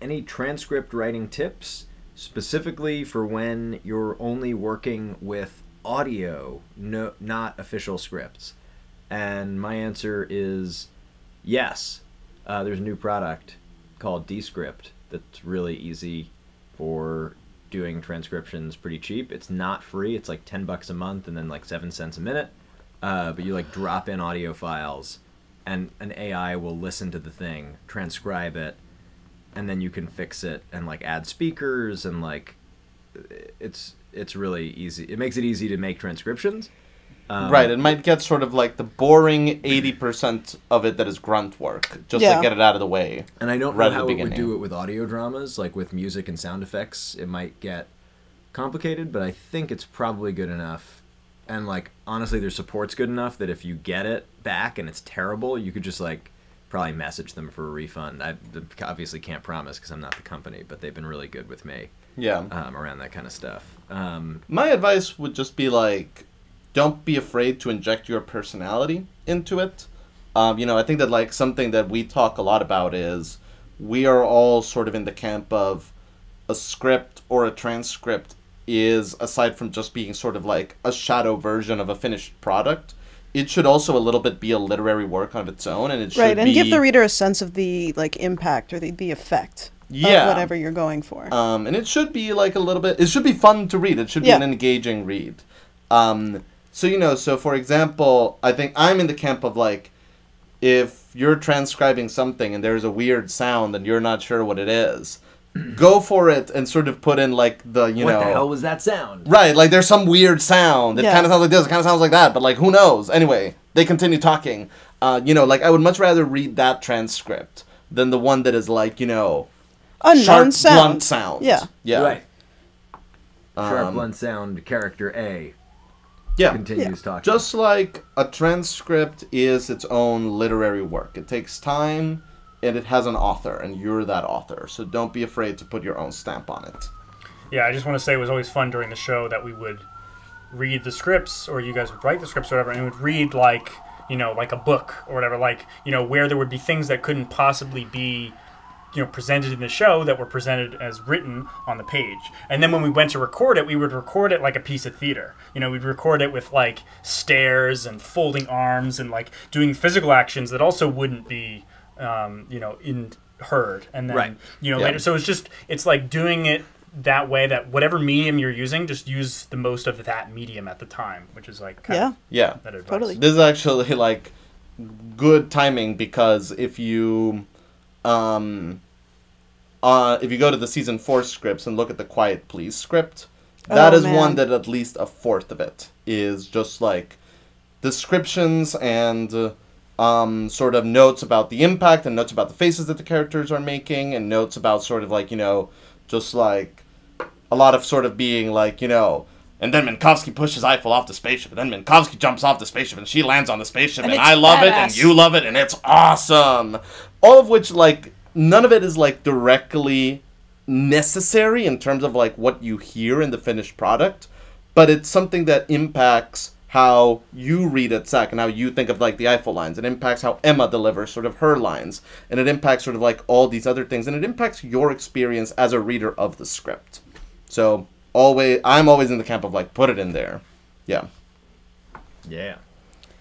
any transcript writing tips specifically for when you're only working with audio, not official scripts? And my answer is yes. There's a new product called Descript that's really easy for doing transcriptions pretty cheap. It's not free. It's like $10 a month and then like 7 cents a minute. But you like drop in audio files and an AI will listen to the thing, transcribe it, and then you can fix it and like add speakers and like it's really easy. It makes it easy to make transcriptions. Right, it might get sort of like the boring 80% of it that is grunt work, just Yeah. to get it out of the way. And I don't right know at how the it would beginning. do it with audio dramas, like with music and sound effects. It might get complicated, but I think it's probably good enough. And like honestly, their support's good enough that if you get it back and it's terrible, you could just like probably message them for a refund. I obviously can't promise because I'm not the company, but they've been really good with me Yeah. around that kind of stuff. My advice would just be like, don't be afraid to inject your personality into it. I think that like something that we talk a lot about is we are all sort of in the camp of a script or a transcript is, aside from just being sort of like a shadow version of a finished product, it should also a little bit be a literary work of its own, and it should Right, and be, give the reader a sense of the like impact or the effect Yeah. of whatever you're going for. And it should be like a little bit, it should be fun to read. It should be Yeah. an engaging read. So for example, I think I'm in the camp of like, if you're transcribing something and there's a weird sound and you're not sure what it is, go for it and sort of put in like the, you What know. the hell was that sound? Right, like there's some weird sound. It Yeah. kind of sounds like this, it kind of sounds like that, but like who knows? Anyway, they continue talking. You know, like I would much rather read that transcript than the one that is like, you know, Unknown sharp, sound. blunt sound. Yeah. Yeah. Right. Sharp, Um, blunt sound, character A Yeah. continues talking. Just like a transcript is its own literary work. It takes time and it has an author, and you're that author. So don't be afraid to put your own stamp on it. Yeah, I just want to say it was always fun during the show that we would read the scripts, or you guys would write the scripts or whatever, and it would read like, you know, like a book or whatever, like, you know, where there would be things that couldn't possibly be, you know, presented in the show that were presented as written on the page. And then when we went to record it, we would record it like a piece of theater. You know, we'd record it with like stares and folding arms and like doing physical actions that also wouldn't be, you know, heard. And then, Right. you know, Yeah. later. So it's like doing it that way, that whatever medium you're using, just use the most of that medium at the time, which is like kind Yeah. of Yeah. that advice. Totally. This is actually like good timing because if you go to the season 4 scripts and look at the Quiet Please script, that Oh, is man. one that at least a fourth of it is just like descriptions and sort of notes about the impact and notes about the faces that the characters are making and notes about sort of like, you know, just like a lot of sort of being like, you know, and then Minkowski pushes Eiffel off the spaceship, and then Minkowski jumps off the spaceship, and she lands on the spaceship, And and it's I love it, and badass. you love it, and it's awesome. All of which, like, none of it is, like, directly necessary in terms of, like, what you hear in the finished product, but it's something that impacts how you read it, Zach, and how you think of, like, the Eiffel lines. It impacts how Emma delivers sort of her lines, and it impacts sort of, like, all these other things, and it impacts your experience as a reader of the script. So, I'm always in the camp of, like, put it in there. Yeah. Yeah,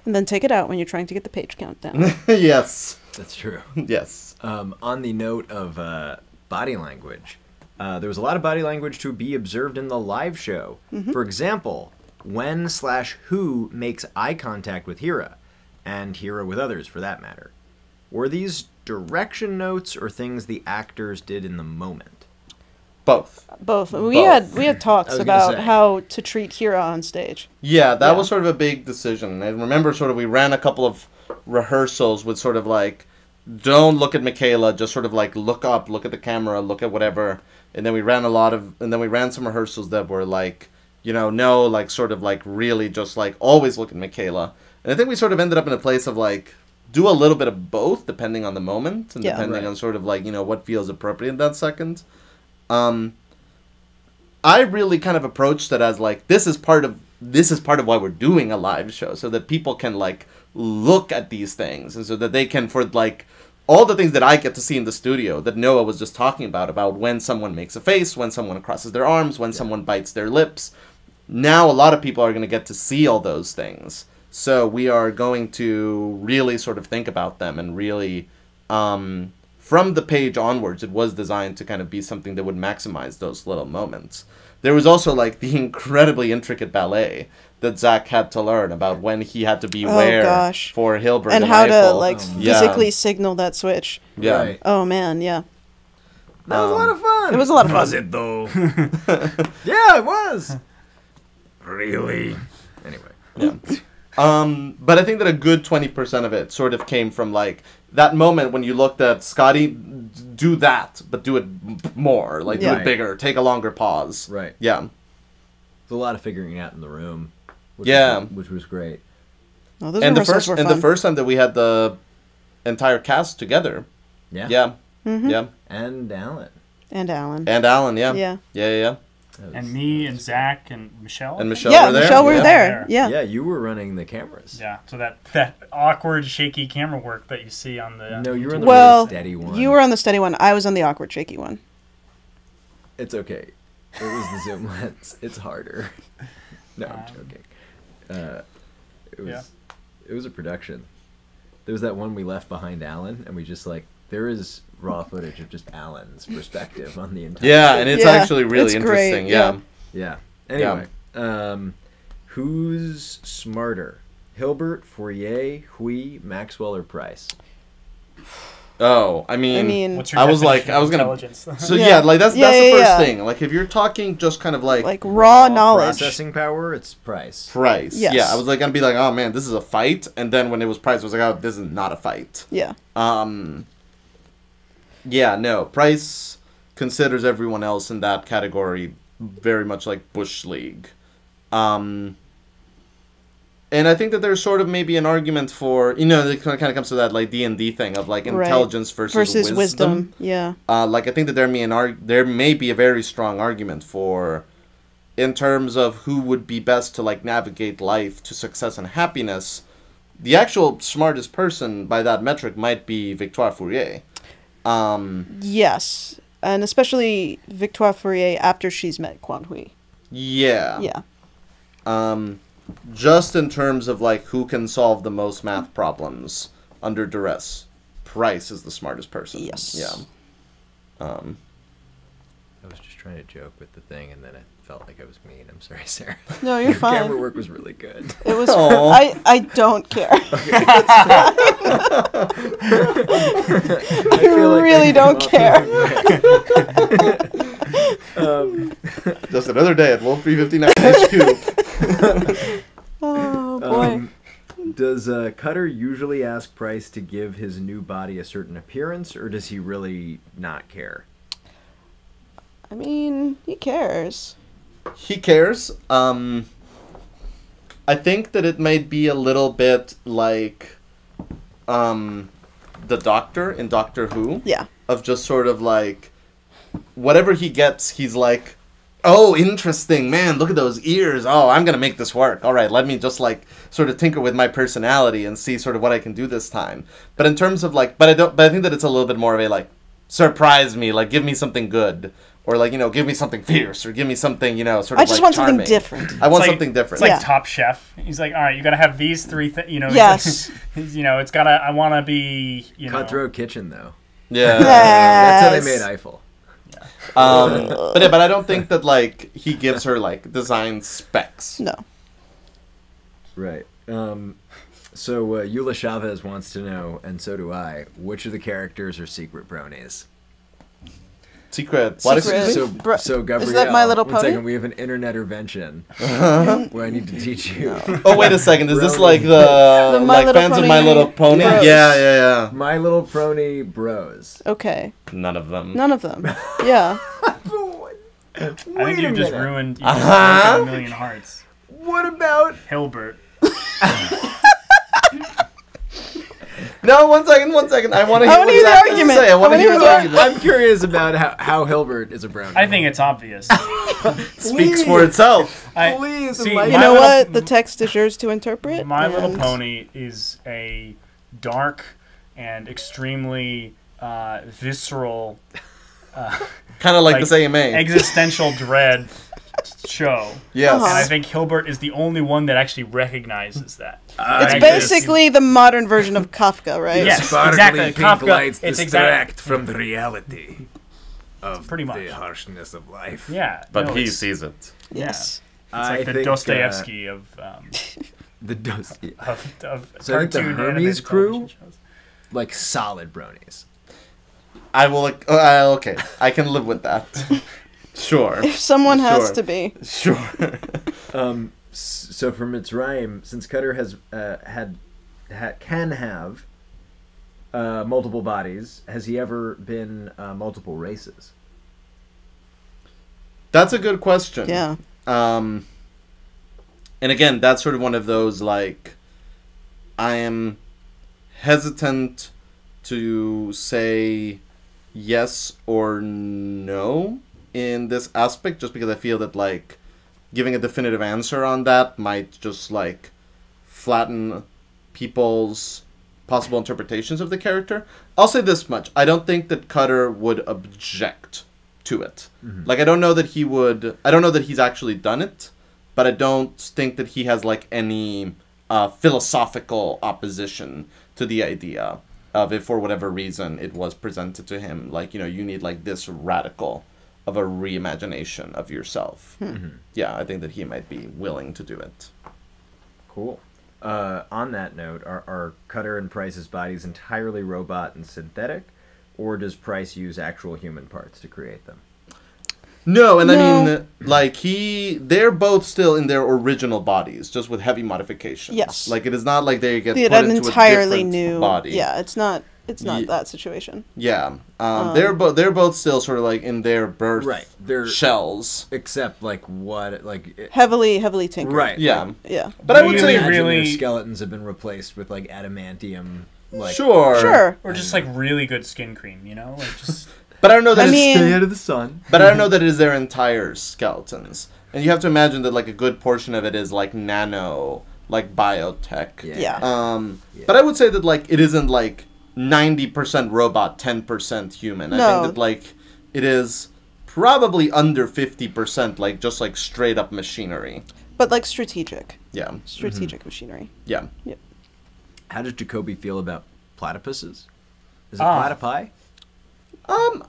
And then take it out when you're trying to get the page count down. Yes. that's true. Yes. On the note of body language, there was a lot of body language to be observed in the live show. For example, when/who makes eye contact with Hira, and Hira with others for that matter. Were these direction notes or things the actors did in the moment? Both. Both. We Both. had talks I was gonna about say. how to treat Hira on stage. Yeah, that Yeah. was sort of a big decision. I remember sort of we ran a couple of rehearsals with sort of like, don't look at Michaela, just sort of like look up, look at the camera, look at whatever. And then we ran some rehearsals that were like, you know, no, like sort of like really just like always look at Michaela. And I think we sort of ended up in a place of like, do a little bit of both depending on the moment and Yeah. depending Right. on sort of like, you know, what feels appropriate in that second. I really kind of approached it as like this is part of why we're doing a live show, so that people can like look at these things and so that they can, for like all the things that I get to see in the studio that Noah was just talking about when someone makes a face, when someone crosses their arms, when someone bites their lips. Now a lot of people are going to get to see all those things. So we are going to really sort of think about them and really from the page onwards, it was designed to kind of be something that would maximize those little moments. There was also like the incredibly intricate ballet that Zach had to learn about when he had to be where gosh. for Hilbert And and how to Eiffel. like Yeah. physically signal that switch. Yeah. Right. Oh man, yeah. That was a lot of fun. It was a lot of fun. Was it though? Yeah, it was. Really? Anyway. Yeah. But I think that a good 20% of it sort of came from like that moment when you looked at Scotty do that, but do it more, like do Right. it bigger, take a longer pause. Right. Yeah. There's a lot of figuring out in the room. Yeah. Which was great. Oh, those And the rehearsals first were and fun. the first time that we had the entire cast together. Yeah. Yeah. Mm-hmm. Yeah. And Alan. And Alan. And Alan, yeah. Yeah. Yeah. That was- And me and Zach and Michelle. And Michelle Yeah, were there. Michelle were yeah. there. Yeah. Yeah, you were running the cameras. Yeah, so that awkward, shaky camera work that you see on the. No, you were on the Well, really steady one. you were on the steady one. I was on the awkward, shaky one. It's okay. It was the zoom lens. It's harder. No, I'm joking. It was. Yeah. It was a production. There was that one we left behind Alan, and we just like there is raw footage of just Alan's perspective on the entire. Yeah, and it's Yeah, actually really it's great, interesting. Yeah. Yeah. Anyway, who's smarter, Hilbert, Fourier, Hui, Maxwell, or Price? Oh, I mean, I mean, What's your I was definition like, I of was gonna. intelligence? So Yeah. yeah, like that's Yeah, the yeah, first yeah. thing. Like if you're talking just kind of like raw knowledge. Processing power, it's price. price. Yes. Yeah, I was like gonna be like, oh man, this is a fight, and then when it was price, I was like, oh, this is not a fight. Yeah. Yeah, no, price considers everyone else in that category very much like Bush League. And I think that there's sort of maybe an argument for, you know, it kind of comes to that like D&D thing of like Right. intelligence versus wisdom. Yeah. Like I think that there may be a very strong argument for, in terms of who would be best to like navigate life to success and happiness, the actual smartest person by that metric might be Victoire Fourier. Yes. And especially Victoire Fourier after she's met Quan Hui. Yeah. Yeah. Just in terms of like who can solve the most math problems under duress, Price is the smartest person. Yes. Yeah. I was just trying to joke with the thing, and then it felt like I was mean. I'm sorry, Sarah. No, you're Your fine. camera work was really good. It was. Aw. I don't care. I feel like really don't care. Just another day at Wolf 359 HQ. Oh boy. Does Cutter usually ask Price to give his new body a certain appearance, or does he really not care? I mean, he cares. He cares. I think that it might be a little bit like the Doctor in Doctor Who. Yeah. Of just sort of like whatever he gets, he's like, oh, interesting, man, look at those ears. Oh, I'm gonna make this work. All right, let me just like sort of tinker with my personality and see sort of what I can do this time. But in terms of like, but I think that it's a little bit more of a like, surprise me, like give me something good. Or like, you know, give me something fierce, or give me something, you know, sort of I just like want something charming. different. I want It's like- something different. It's like Yeah. Top Chef. He's like, all right, you got to have these three things. You know, Yes. you know, it's got to. I want to be. You know, Cutthroat Kitchen, though. Yeah. That's how they Yes. made Eiffel. But I don't think that like he gives her like design specs. No. Right. So Eula Chavez wants to know, and so do I, which of the characters are secret bronies? Secret. What is Secret. it? So, Bro- so Gabrielle, is that My Little one Pony? second, we have an internet intervention where I need to teach you. Oh wait a second. Is this Brony. like the My like Little fans of Pony My Little Pony? Bros. Yeah. My Little Pony Bros. Okay. None of them. None of them. Yeah. I think you just ruined, Uh-huh. broken a million hearts. What about Hilbert. No, one second. I want to hear I what wanna he's hear the actually argument. say. I want I to wanna hear hear the the argument. I'm curious about how Hilbert is a brony. I think it's obvious. Speaks for itself. Please, see, enlighten You My know Little- what? The text is yours to interpret. My Little and- Pony is a dark and extremely visceral, Kind of like Like, this AMA. existential dread show. Yes. Uh-huh. And I think Hilbert is the only one that actually recognizes that. It's Actually, basically the modern version of Kafka, right? Yes, Sparkly exactly. pink Kafka, lights it's distract from the reality of Pretty much. the harshness of life. Yeah. But no, he it's- sees it. Yes. It's like the think, Dostoevsky of the Dostoevsky. of So I think the cartoon Hermes animated crew- television shows. Like solid bronies. I will. Okay, I can live with that. Sure. If someone has Sure. to be. Sure. So for Mitzrayim, since Cutter has can have multiple bodies, has he ever been multiple races? That's a good question. Yeah. And again, that's sort of one of those like, I am hesitant to say yes or no in this aspect, just because I feel that like giving a definitive answer on that might just like flatten people's possible interpretations of the character. I'll say this much: I don't think that Cutter would object to it. Like, I don't know that he would. I don't know that he's actually done it, but I don't think that he has like any philosophical opposition to the idea of, if for whatever reason it was presented to him, like, you know, you need like this radical of a reimagination of yourself. Yeah, I think that he might be willing to do it. Cool. on that note, are Cutter and Price's bodies entirely robot and synthetic, or does Price use actual human parts to create them? No, and No. I mean, like, they're both still in their original bodies, just with heavy modifications. Yes. Like, it is not like they get They had put an into entirely a different new body. Yeah, it's not Ye- that situation. Yeah. They're both still sort of, like, in their birth Right. They're shells. except like what like it, Heavily tinkered. right. Yeah. Yeah. But I would Really, say... Imagine really- their skeletons have been replaced with like adamantium. Like Sure. Sure. Or just like really good skin cream, you know? Like just But I don't know that I it's... mean- out of the sun. But I don't know that it is their entire skeletons. And you have to imagine that, like, a good portion of it is, like, nano, like, biotech. Yeah. Yeah. But I would say that, like, it isn't, like, 90% robot, 10% human. I No. think that, like, it is probably under 50%, like, just, like, straight up machinery. But like strategic machinery. Yeah. How does Jacoby feel about platypuses? Is it Ah. platypi? I think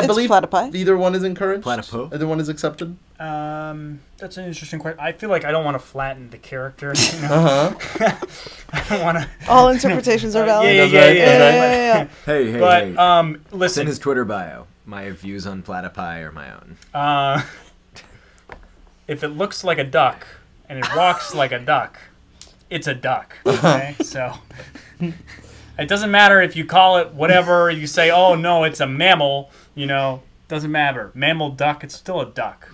it's believe platypi. either one is encouraged. Platypo? Either one is accepted. that's an interesting question. I feel like I don't want to flatten the character. You know? Uh-huh. I don't want to. All interpretations are valid. Yeah, That's right. yeah. Hey, hey, But hey. It's in listen, his Twitter bio. My views on platypi are my own. if it looks like a duck and it walks like a duck, it's a duck. Okay, so it doesn't matter if you call it whatever. You say, "Oh no, it's a mammal." You know, doesn't matter. Mammal, duck. It's still a duck.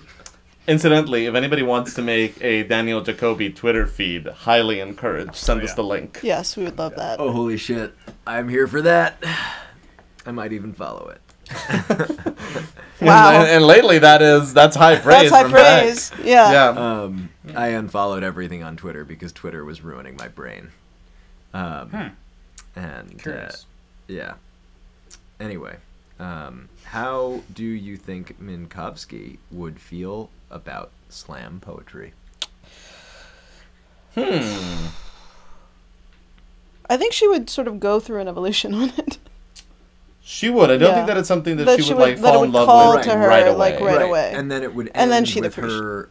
Incidentally, if anybody wants to make a Daniel Jacoby Twitter feed, highly encouraged. Send us yeah. the link. Yes, we would love that. Oh, holy shit. I'm here for that. I might even follow it. Wow. And lately, that's high praise. That's high from Zach. praise. Yeah. Yeah. I unfollowed everything on Twitter because Twitter was ruining my brain. And Curious. yeah. Anyway, how do you think Minkowski would feel about slam poetry? I think she would sort of go through an evolution on it. She would. I don't Yeah. think that it's something that, That she would like that it fall would in love call with to her, right away. like, right away. And then it would end And then she'd with appreciate- her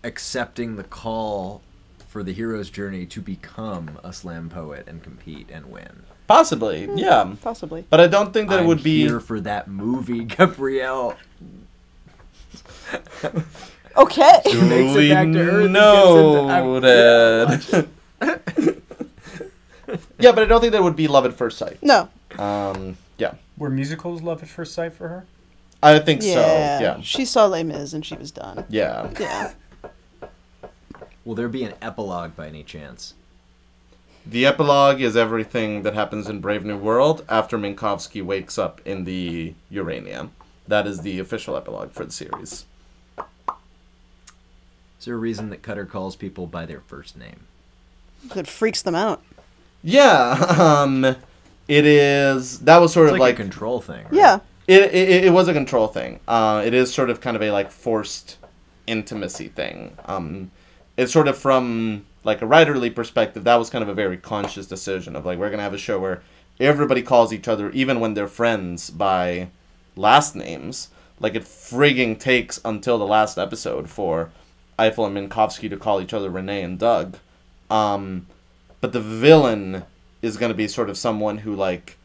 accepting the call for the hero's journey to become a slam poet and compete and win. Possibly, yeah. Possibly. But I don't think that it I'm would be. here for that movie, Gabrielle. Okay. Who makes it back to Earth and Noted. Yeah, but I don't think that would be love at first sight. No. Yeah, Were musicals love at first sight for her? I think Yeah. so. Yeah, She saw Les Mis and she was done. yeah. Yeah. Will there be an epilogue by any chance? The epilogue is everything that happens in Brave New World after Minkowski wakes up in the Uranium. That is the official epilogue for the series. Is there a reason that Cutter calls people by their first name? It freaks them out. Yeah, it is. That was sort It's of like like a control thing, right? Yeah. It was a control thing. It is sort of kind of a like forced intimacy thing. It's sort of from like a writerly perspective, that was kind of a very conscious decision of like, we're gonna have a show where everybody calls each other, even when they're friends, by last names. Like, it frigging takes until the last episode for Eiffel and Minkowski to call each other Renee and Doug. But the villain is gonna be sort of someone who, like,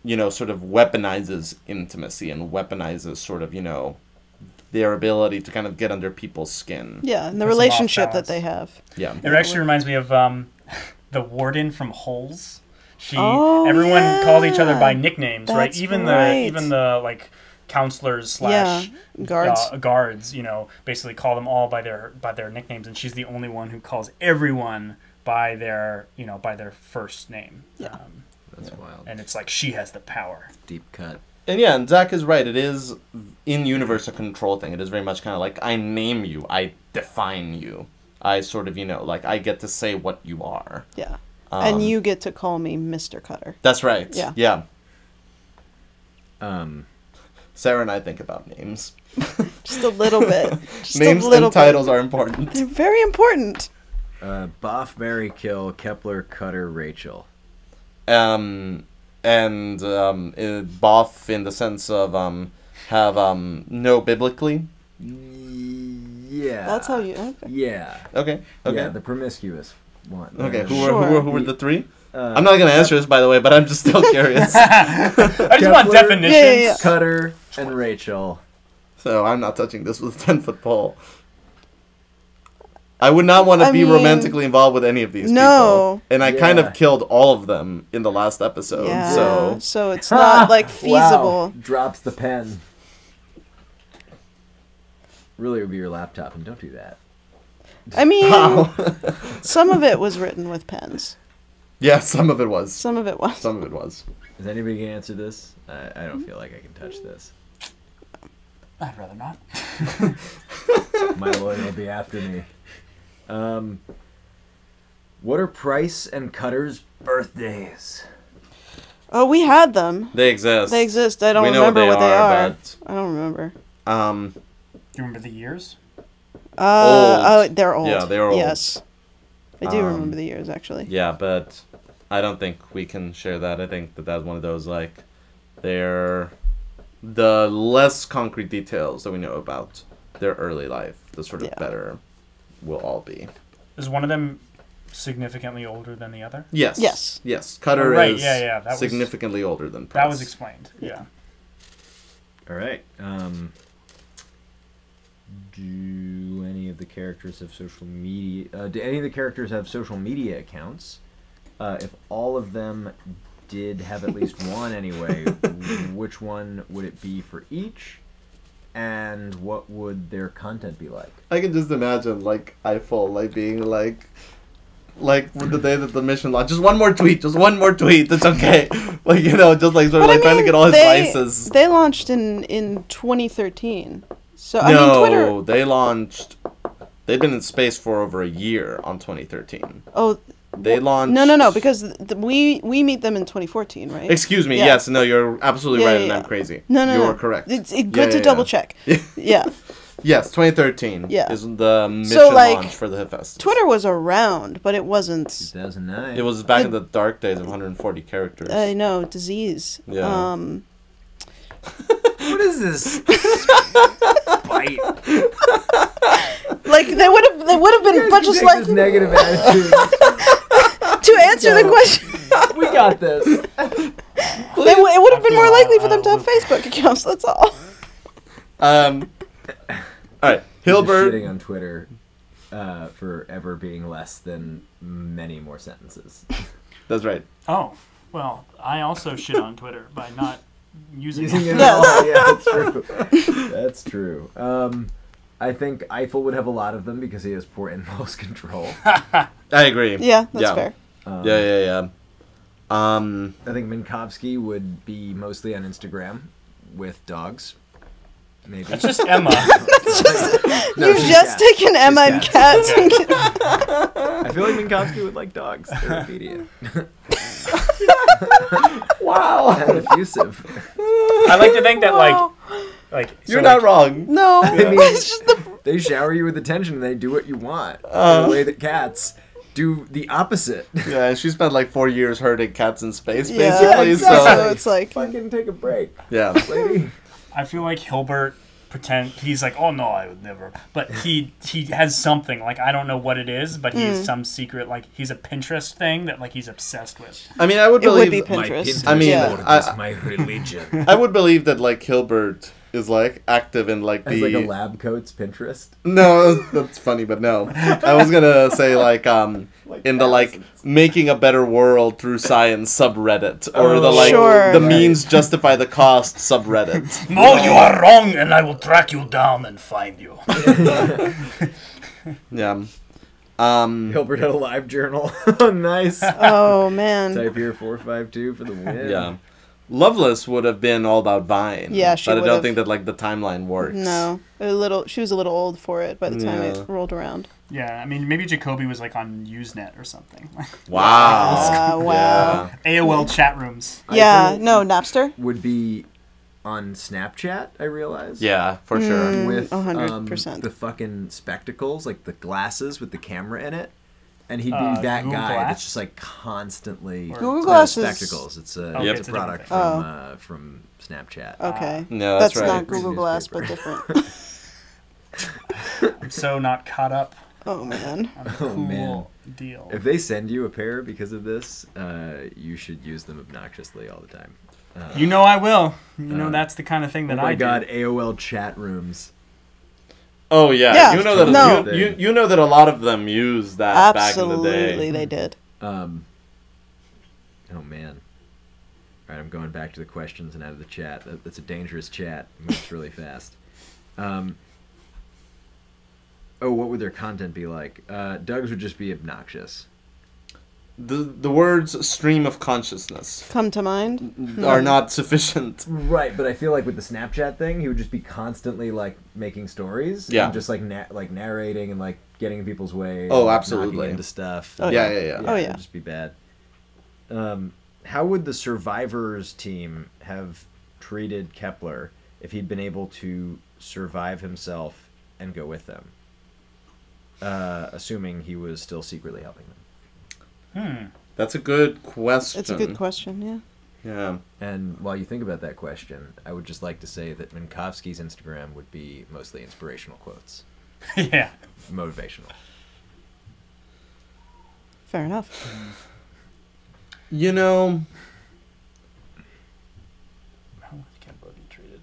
you know, sort of weaponizes intimacy and weaponizes sort of, you know, their ability to kind of get under people's skin. Yeah, and the Puts them off relationship balance. that they have. Yeah. It actually reminds me of the warden from Holes. Oh, Everyone calls each other by yeah. nicknames, That's right? Even right. the like counselors slash guards. guards, you know, basically call them all by their nicknames, and she's the only one who calls everyone by their first name. Yeah. That's wild. And it's like she has the power. Deep cut. And yeah, and Zach is right. It is in universe a control thing. It is very much kind of like, I name you, I define you. I sort of, you know, like, I get to say what you are. Yeah. And you get to call me Mr. Cutter. That's right. Yeah. Yeah. Um, Sarah and I think about names. Just a little bit. Just Names a little and titles are important. They're very important. Boff, Mary, Kill, Kepler, Cutter, Rachel. Boff in the sense of have no biblically. Yeah. That's how you. Okay. Yeah. Okay. Okay. Yeah, the promiscuous. want. Okay, who Sure. were the three? I'm not gonna answer this, by the way, but I'm just still curious. I just want Kepler- definitions. Yeah. Cutter and Rachel. So I'm not touching this with a 10-foot pole. I would not want to I be mean, romantically involved with any of these no. people. And I kind Yeah. of killed all of them in the last episode. Yeah. So It's not like feasible. Wow. Drops the pen. Really, it would be your laptop, and don't do that. I mean, some of it was written with pens. yeah, some of it was. Some of it was. Some of it was. Is anybody gonna answer this? I don't feel like I can touch this. I'd rather not. My lawyer will be after me. What are Price and Cutter's birthdays? Oh, we had them. They exist. They exist. I don't We know remember what they are. but I don't remember. Do you remember the years? Oh, they're old. Yeah, they are old. Yes. I do remember the years, actually. yeah, but I don't think we can share that. I think that that's one of those, like, they're the less concrete details that we know about their early life, the sort of Yeah. better will all be. Is one of them significantly older than the other? Yes. Yes. Yes. Cutter Oh, right, is yeah, that was- significantly older than Price. That was explained. Yeah. All right. Do any of the characters have social media? Do any of the characters have social media accounts? If all of them did have at least one, anyway, which one would it be for each? And what would their content be like? I can just imagine, like, Eiffel, like, being like the day that the mission launched, just one more tweet, it's okay. Like, you know, just like sort of But I like trying to mean, get all his they, vices. They launched in 2013. So, No, I mean, Twitter... they launched. They've been in space for over a year on 2013. Oh, They launched. no, because we meet them in 2014, right? Excuse me. Yeah. Yes, no, you're absolutely Yeah, right, yeah, and yeah. I'm crazy. No, you're correct. It's Yeah, good to yeah, double yeah. check. Yeah. Yes, 2013. Yeah. is the mission So, like, launch for the Hephaestus. Twitter was around, but it wasn't... 2009. It was back in the dark days of 140 characters. I know, disease. Yeah. What is this? Bite. Like they would have been, but just like this negative attitude. to answer the question, We got this. it would have been more likely for them to have Facebook accounts. That's all. All right, Hilbert. Shitting on Twitter for ever being less than many more sentences. That's right. Oh, well, I also shit on Twitter by not using Using it. it all. Yeah, that's true. That's true. I think Eiffel would have a lot of them because he has poor impulse control. I agree. Yeah, that's fair. Yeah. I think Minkowski would be mostly on Instagram with dogs. Maybe. That's just Emma. No, You've she's just cats. taken Emma and She's cats. I feel like Minkowski would like dogs. They're obedient. Wow. And effusive. I like to think that like You're so, not like, wrong. No, I mean, it's just the they shower you with attention and they do what you want in a way that cats do the opposite. Yeah, she spent like 4 years herding cats in space, yeah. basically. Exactly. So So it's like Fucking take a break, yeah. lady. I feel like Hilbert he's like, oh no, I would never. But he has something, like, I don't know what it is, but he has some secret, like, he's a Pinterest thing that, like, he's obsessed with. I mean, I would it would believe. be Pinterest. I mean, yeah. board is my religion. I would believe that like Hilbert is like active in like As the. like a lab coat's Pinterest. No, that's funny, but no. I was gonna say like in the like making a better world through science subreddit or the like Sure. the means justify the cost subreddit. No, you are wrong, and I will track you down and find you. Yeah. Hilbert had a live journal. Nice. oh man, Type here 452 for the win. Yeah. Loveless would have been all about Vine. Yeah, she but I don't would've. think that like the timeline works. no, she was a little old for it by the time Yeah. it rolled around. Yeah, I mean, maybe Jacoby was, like, on Usenet or something. Wow. Wow. AOL chat rooms. Yeah, Eiffel no, Napster. would be on Snapchat, I realize. Yeah, for sure. With 100%. the fucking spectacles, like the glasses with the camera in it. And he'd be that Google guy Glass? that's just like constantly Google No, Glass is- spectacles. It's a, Okay, it's it's a a product different from Snapchat. Okay, No, that's right. not Google Glass, but Newspaper. different. I'm so not caught up. Oh man. on a Oh, cool man. deal. If they send you a pair because of this, you should use them obnoxiously all the time. You know I will. You know that's the kind of thing that Oh my I god, do. AOL chat rooms. Oh yeah, Yeah, you know that. no. You know that a lot of them use that back in the day. Absolutely, they did. Oh man. Alright, I'm going back to the questions and out of the chat. That's a dangerous chat. It moves really fast. What would their content be like? Doug's would just be obnoxious. The words "stream of consciousness" Come to mind. are not sufficient. Right, but I feel like with the Snapchat thing, he would just be constantly like making stories, Yeah. and just like narrating and like getting in people's way. Oh, and, like, absolutely. knocking into stuff. Oh, Yeah. Oh, yeah. It'd just be bad. How would the Survivors team have treated Kepler if he'd been able to survive himself and go with them? Assuming he was still secretly helping them. That's a good question. It's a good question, yeah. Yeah. And while you think about that question, I would just like to say that Minkowski's Instagram would be mostly inspirational quotes. Yeah. Motivational. Fair enough. You know, How would Kepler be treated?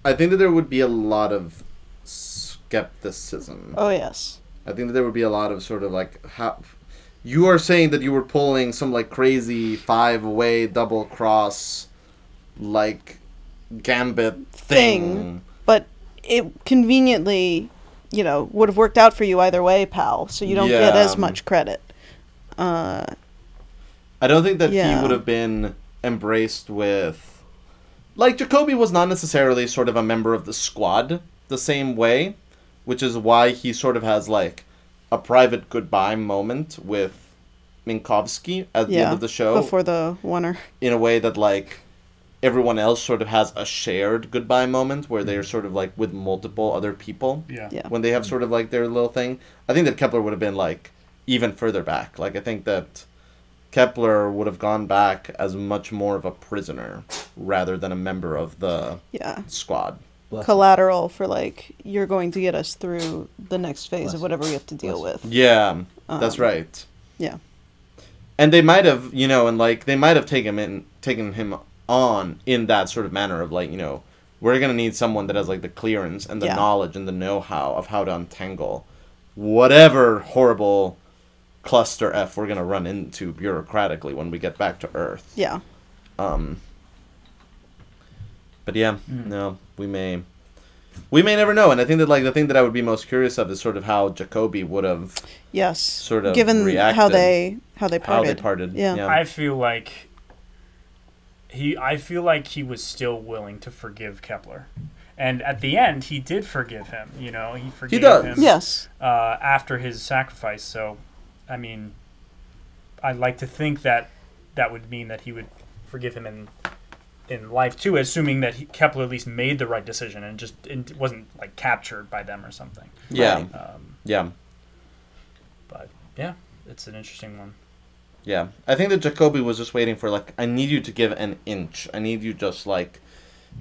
I think that there would be a lot of skepticism. Oh yes. I think that there would be a lot of sort of like how you are saying that you were pulling some like crazy 5-way double cross like gambit thing. But it conveniently, would have worked out for you either way, pal. So you don't get as Yeah. much credit. I don't think that Yeah. he would have been embraced with like Jacoby was not necessarily sort of a member of the squad the same way, which is why he sort of has like a private goodbye moment with Minkowski at the end of the show before the winner. in a way that like everyone else sort of has a shared goodbye moment where they're sort of like with multiple other people Yeah. Yeah. when they have sort of like their little thing. I think that Kepler would have been like even further back. Like I think that Kepler would have gone back as much more of a prisoner rather than a member of the Yeah. squad. Collateral for like you're going to get us through the next phase of whatever we have to deal with. Yeah, that's right. Yeah. And they might have, and like they might have taken him on in that sort of manner of like, we're gonna need someone that has like the clearance and the Yeah. knowledge and the know-how of how to untangle whatever horrible cluster F we're gonna run into bureaucratically when we get back to Earth. Yeah. But yeah, no, we may never know. And I think that like the thing that I would be most curious of is sort of how Jacoby would have Yes. sort of given reacted, how they parted. how they parted. Yeah. I feel like he was still willing to forgive Kepler. And at the end, he did forgive him. He forgave does. him Yes. after his sacrifice. So, I mean, I'd like to think that that would mean that he would forgive him in life too, assuming that Kepler at least made the right decision and just wasn't like captured by them or something. Yeah. Yeah. But yeah, it's an interesting one. Yeah. I think that Jacoby was just waiting for like, I need you to give an inch. I need you just like,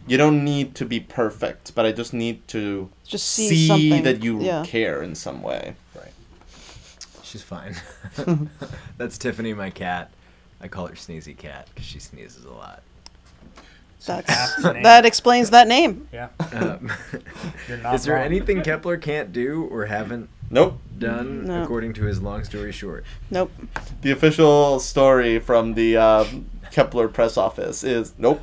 you don't need to be perfect, but I just need to Just see something. that you Yeah. care in some way. Right. She's fine. That's Tiffany, my cat. I call her Sneezy Cat because she sneezes a lot. That's Name. that explains that name. Yeah. Um, You're not is there wrong. anything Kepler can't do or haven't Nope. done No. according to his long story short? Nope. The official story from the Kepler press office is nope.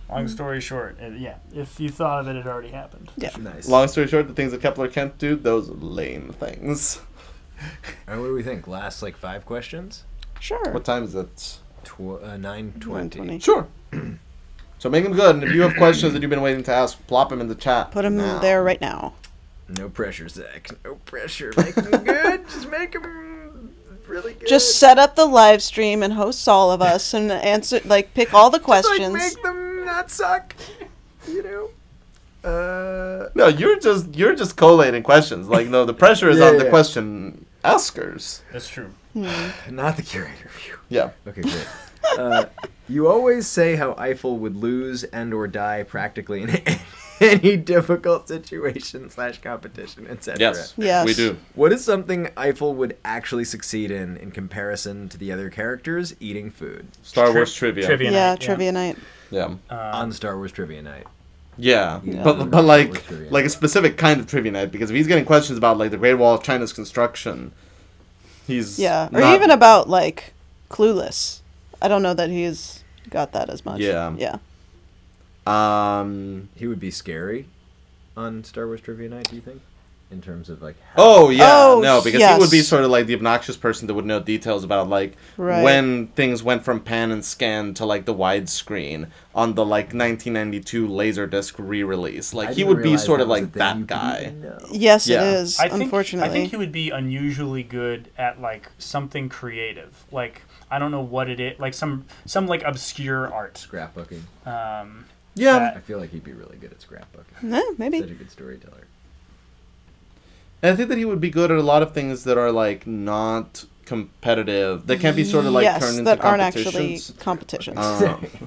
Long story short, if you thought of it, it already happened. Yeah. Nice. Long story short, the things that Kepler can't do, those lame things. What do we think? Last like 5 questions? Sure. What time is it? 9:20. 120. Sure. So make them good, and if you have questions that you've been waiting to ask, plop them in the chat. Put him now. there right now. No pressure, Zach. No pressure. Make them good. Just make them really good. Just set up the live stream and host all of us and answer, pick all the questions. Make them not suck. No, you're just collating questions. Like, no, the pressure is on the question askers. That's true. Not the curator view. Yeah. Okay, great. You always say how Eiffel would lose and or die practically in any difficult situation / competition, etc. Yes. Yes. We do. What is something Eiffel would actually succeed in comparison to the other characters? Eating food. Star Wars trivia. Trivia Yeah, night, trivia night. Yeah. On Star Wars Trivia Night. Yeah. Yeah. But Star Wars like trivia. like a specific kind of trivia night, because if he's getting questions about like the Great Wall of China's construction, he's Yeah, or not- even about like Clueless. I don't know that he's got that as much. Yeah. Yeah. He would be scary on Star Wars Trivia Night, do you think? In terms of like Oh yeah, Oh, no, because he would be yes. sort of like the obnoxious person that would know details about like Right. when things went from pan and scan to like the widescreen on the like 1992 Laserdisc re-release. Like I he didn't would be realize sort of was a like thing that you could guy. even know. Yes, Yeah. it is. I think Unfortunately. he would be unusually good at like something creative. Like I don't know what it is. Like some like obscure art. Scrapbooking. Yeah, That- I feel like he'd be really good at scrapbooking. Maybe. Such a good storyteller. and I think that he would be good at a lot of things that are like not competitive. That can't be sort of like yes, turned into that aren't actually competitions. competitions.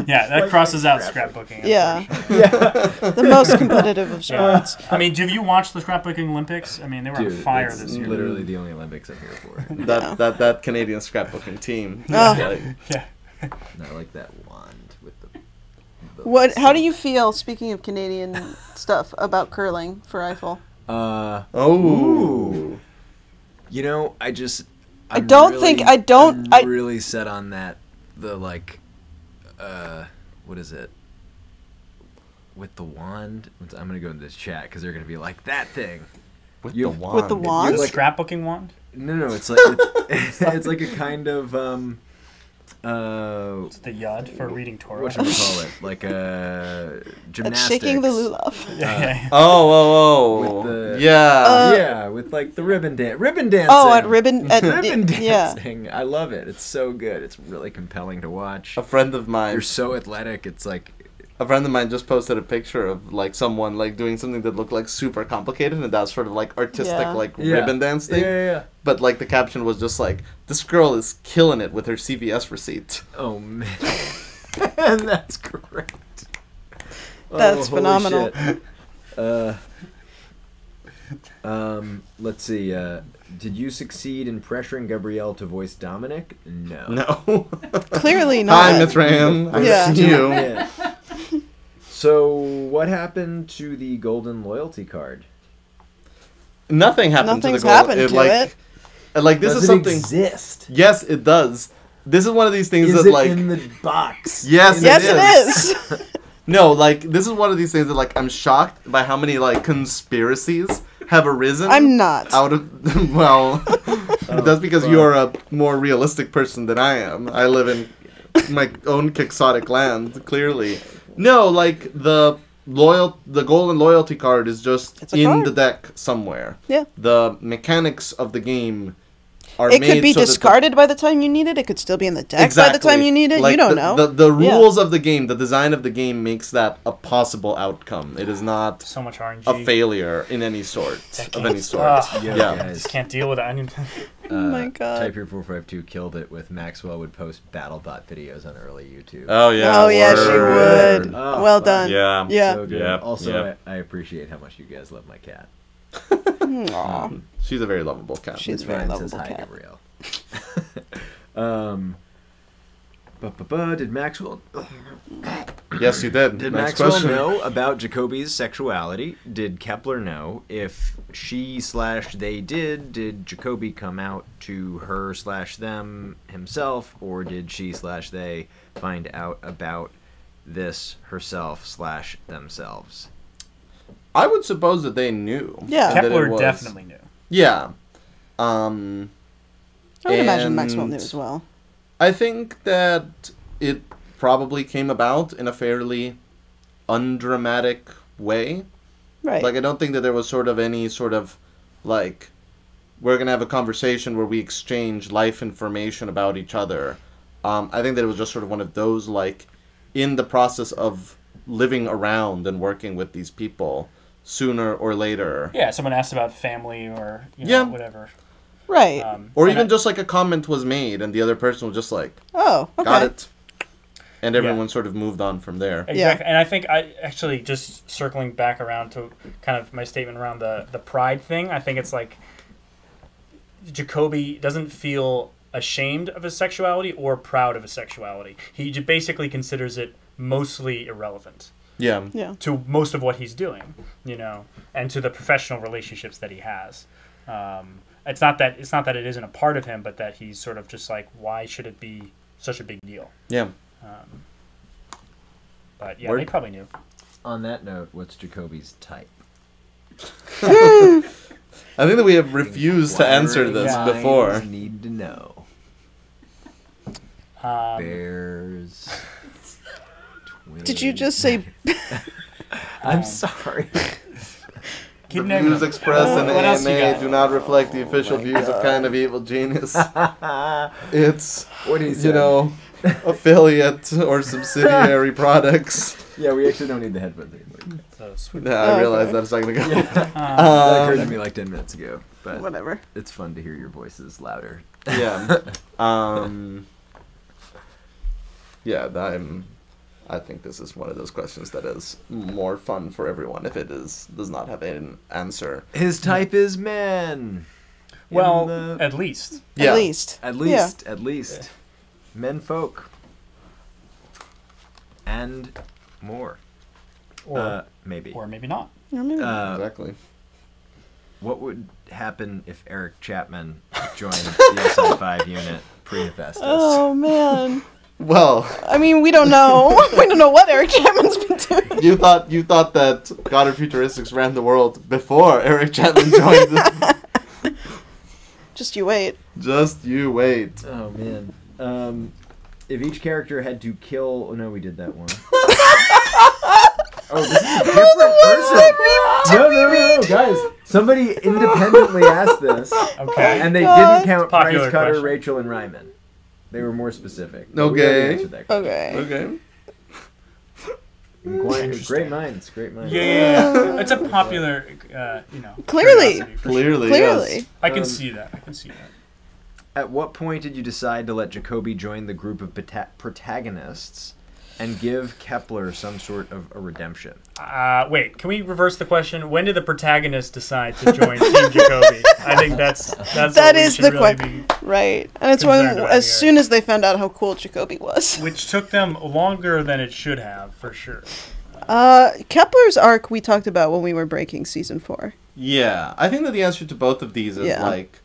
Yeah, that crosses out scrapbooking. Yeah. unfortunately. The most competitive of Yeah. sports. I mean, have you watched the scrapbooking Olympics? I mean, they were on fire it's this year. literally the only Olympics I'm here for. That Canadian scrapbooking team. Ah. Like, Yeah. And I like that wand with the What? How do you feel, speaking of Canadian stuff, about curling for Eiffel? oh. You know, I'm really set on that. The like, what is it? With the wand. I'm gonna go into this chat because they're gonna be like that thing. With You- the wand. With the wand? The like- scrapbooking wand? No, it's like it's like a kind of It's the yod for reading Torah. what should we call it? Like a That's gymnastics. shaking the lulav. Yeah. Oh. With the- Yeah. Yeah, with like the ribbon dancing. Oh, at ribbon. ribbon yeah. dancing. I love it. It's so good. It's really compelling to watch. A friend of mine. You're so athletic. It's like A friend of mine just posted a picture of like someone like doing something that looked like super complicated, and that's sort of like artistic Yeah. like Yeah. ribbon dance thing. Yeah. But like the caption was just like, "This girl is killing it with her CVS receipt." Oh man, and that's great. That's holy phenomenal. shit. Let's see. Did you succeed in pressuring Gabrielle to voice Dominic? No. No. Clearly not. Hi, Miss Ram. I Yeah. see you. Yeah. So, what happened to the golden loyalty card? Nothing happened Nothing's to the goal. happened to it. Like this Does is it something. exist? Yes, it does. This is one of these things Is that it like. in the box? Yes, Yes, it is. it is. No, like this is one of these things that like I'm shocked by how many like conspiracies have arisen. I'm not. Out of well, that's because you are a more realistic person than I am. I live in my own quixotic land, clearly. No, like the golden loyalty card is just It's a in card. the deck somewhere. Yeah. The mechanics of the game are It made could be so that the- discarded by the time you need it. It could still be in the deck by the time you need it. Like, you don't the, know. The Yeah. rules of the game, the design of the game makes that a possible outcome. It is not So much RNG. a failure in any sort. That Of any can't- sort. Ugh. Yo, Yeah. guys. Just can't deal with it. I need Oh my God. Type here 452 killed it with Maxwell would post BattleBot videos on early YouTube. Oh yeah. Oh yeah, she word. would. Oh, Well fuck. done. Yeah. Yeah. So good. Yep, Also, yep. I appreciate how much you guys love my cat. Aw. She's a very lovable cat. She's a very Ryan lovable says hi, cat. Gabrielle. Did Maxwell Yes, you did. did Next Maxwell question. know about Jacoby's sexuality? Did Kepler know? If she/they did Jacoby come out to her/them himself, or did she/they find out about this herself/themselves? I would suppose that they knew. Yeah. that it Kepler was- definitely knew. Yeah. I would imagine and Maxwell knew as well. I think that it probably came about in a fairly undramatic way. Right. Like, I don't think that there was sort of any sort of, like, we're going to have a conversation where we exchange life information about each other. I think that it was just sort of one of those, like, in the process of living around and working with these people, sooner or later. Yeah, someone asked about family or Yeah. whatever. right. Or and even I- just, like, a comment was made and the other person was just like, Oh, okay. got it. and everyone sort of moved on from there. Exactly. And I think I actually, just circling back around to kind of my statement around the pride thing, I think it's like Jacoby doesn't feel ashamed of his sexuality or proud of his sexuality. He basically considers it mostly irrelevant Yeah. Yeah. to most of what he's doing, and to the professional relationships that he has. It's not that it isn't a part of him, but that he's sort of just like, why should it be such a big deal? Yeah. But yeah, they probably knew. On that note, what's Jacoby's type? I think that we have refused to answer this Inquiring before. minds need to know. Bears. Did you just say? I'm sorry. Keep The naming views them. expressed in the What else you AMA got? do not reflect the official views of Kind of Evil Genius. It's, What do you say? affiliate or subsidiary products. Yeah, we actually don't need the headphones anymore. So sweet. Yeah, I Oh, realized okay. that a second ago. That occurred to me like 10 minutes ago. But Whatever. it's fun to hear your voices louder. Yeah. I think this is one of those questions that is more fun for everyone if it does not have an answer. His type is man. Well, In the- at least. Yeah. At least. At Yeah. least. Men folk. And more. Or Maybe. or maybe not. Or maybe- Exactly. What would happen if Eric Chapman joined the SI5 unit pre-Hephaestus? Oh man. Well, I mean, we don't know. We don't know what Eric Chapman's been doing. you thought that Goddard Futuristics ran the world before Eric Chapman joined. Just you wait. Just you wait. Oh man. If each character had to kill... Oh no, we did that one. Oh, this is a different person. No, guys. Somebody independently asked this, Okay. and they God. didn't count Popular Bryce Cutter, question. Rachel, and Ryman. They were more specific. But we Okay. already answered that question. Okay. Okay. Great minds. Great minds. Yeah. It's a popular, Clearly. curiosity for Clearly. Clearly. Yes. I can see that. At what point did you decide to let Jacoby join the group of protagonists and give Kepler some sort of a redemption? Wait, can we reverse the question? When did the protagonist decide to join Team Jacoby? I think that's That what we is should the really question. be, Right. And it's when, concerned about as here. soon as they found out how cool Jacoby was. which took them longer than it should have, for sure. Kepler's arc we talked about when we were breaking season 4. Yeah, I think that the answer to both of these is Yeah. like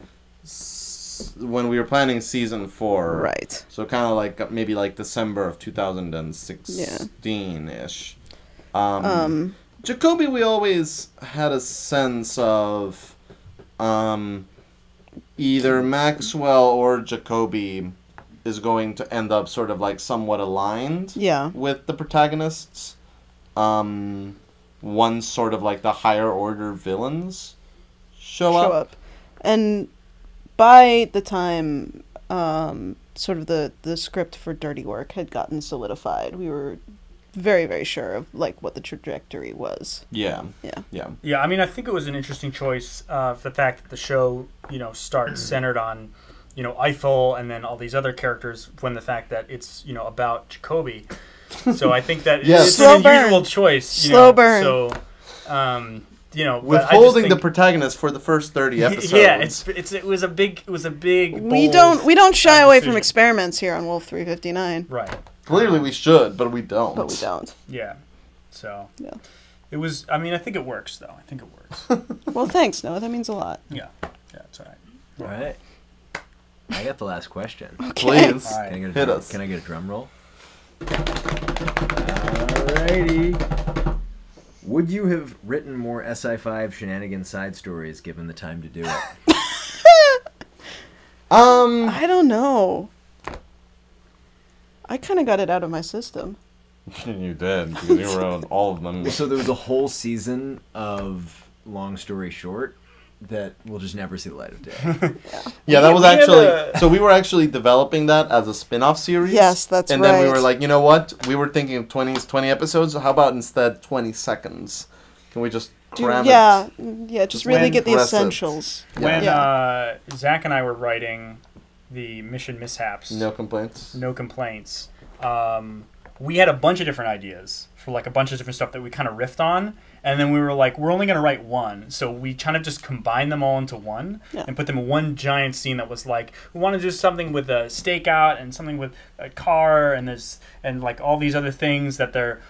when we were planning season 4. Right. So kind of like maybe like December of 2016 ish. Jacoby, we always had a sense of either Maxwell or Jacoby is going to end up sort of like somewhat aligned Yeah. with the protagonists. Once sort of like the higher order villains show up. And by the time sort of the script for Dirty Work had gotten solidified, we were very, very sure of like what the trajectory was. Yeah. Yeah. Yeah. Yeah, I mean, I think it was an interesting choice for the fact that the show, starts centered on, Eiffel and then all these other characters, when the fact that it's, about Jacoby. So I think that Yes. it's Slow an burn. unusual choice. Slow burn. So, but I just Withholding the think- protagonist for the first 30 episodes. Yeah, it was a big We bold, don't shy away from decision. experiments here on Wolf 359, Right. Clearly we should, but we don't. but we don't. Yeah. So. Yeah. It was. I mean, I think it works though. I think it works. Well, thanks, Noah. That means a lot. Yeah. Yeah, it's all right. All right. I got the last question. Please. All right. Can I get a Hit drum, us. Can I get a drum roll? Alrighty. Would you have written more SI5 shenanigan side stories given the time to do it? I don't know. I kind of got it out of my system. You did, because you were on all of them. So there was a whole season of Long Story Short that we'll just never see the light of day. Yeah, that was we had actually... a- So we were actually developing that as a spin-off series. Yes, that's And then we right. were like, you know what? We were thinking of 20 episodes. How about instead 20 seconds? Can we just cram it? Yeah, just Just really get the compress it. essentials. When Yeah. Zach and I were writing the Mission Mishaps, No complaints. No Complaints, we had a bunch of different ideas for like a bunch of different stuff that we kind of riffed on, and then we were like, we're only going to write one, so we kind of just combined them all into one and put them in one giant scene that was like, we want to do something with a stakeout and something with a car and like all these other things that they're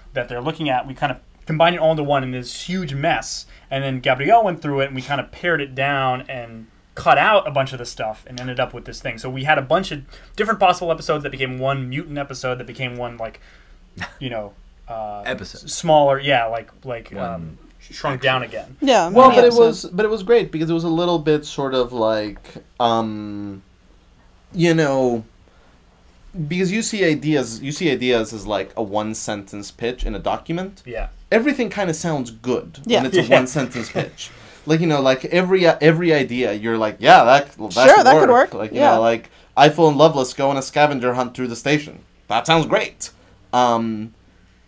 looking at. We kind of combined it all into one in this huge mess, and then Gabrielle went through it and we kind of pared it down and cut out a bunch of the stuff and ended up with this thing. So we had a bunch of different possible episodes that became one mutant episode that became one, like, you know, Episode. smaller, like One shrunk down again. Yeah. Well, mini but episode. it was great because it was a little bit sort of like, you know, because you see ideas as like a one sentence pitch in a document. Yeah. Everything kind of sounds good Yeah. when it's a Yeah. one sentence pitch. Like, you know, like every idea, you're like, yeah, that could work. Like, you Yeah. know, like Eiffel and Loveless go on a scavenger hunt through the station. That sounds great.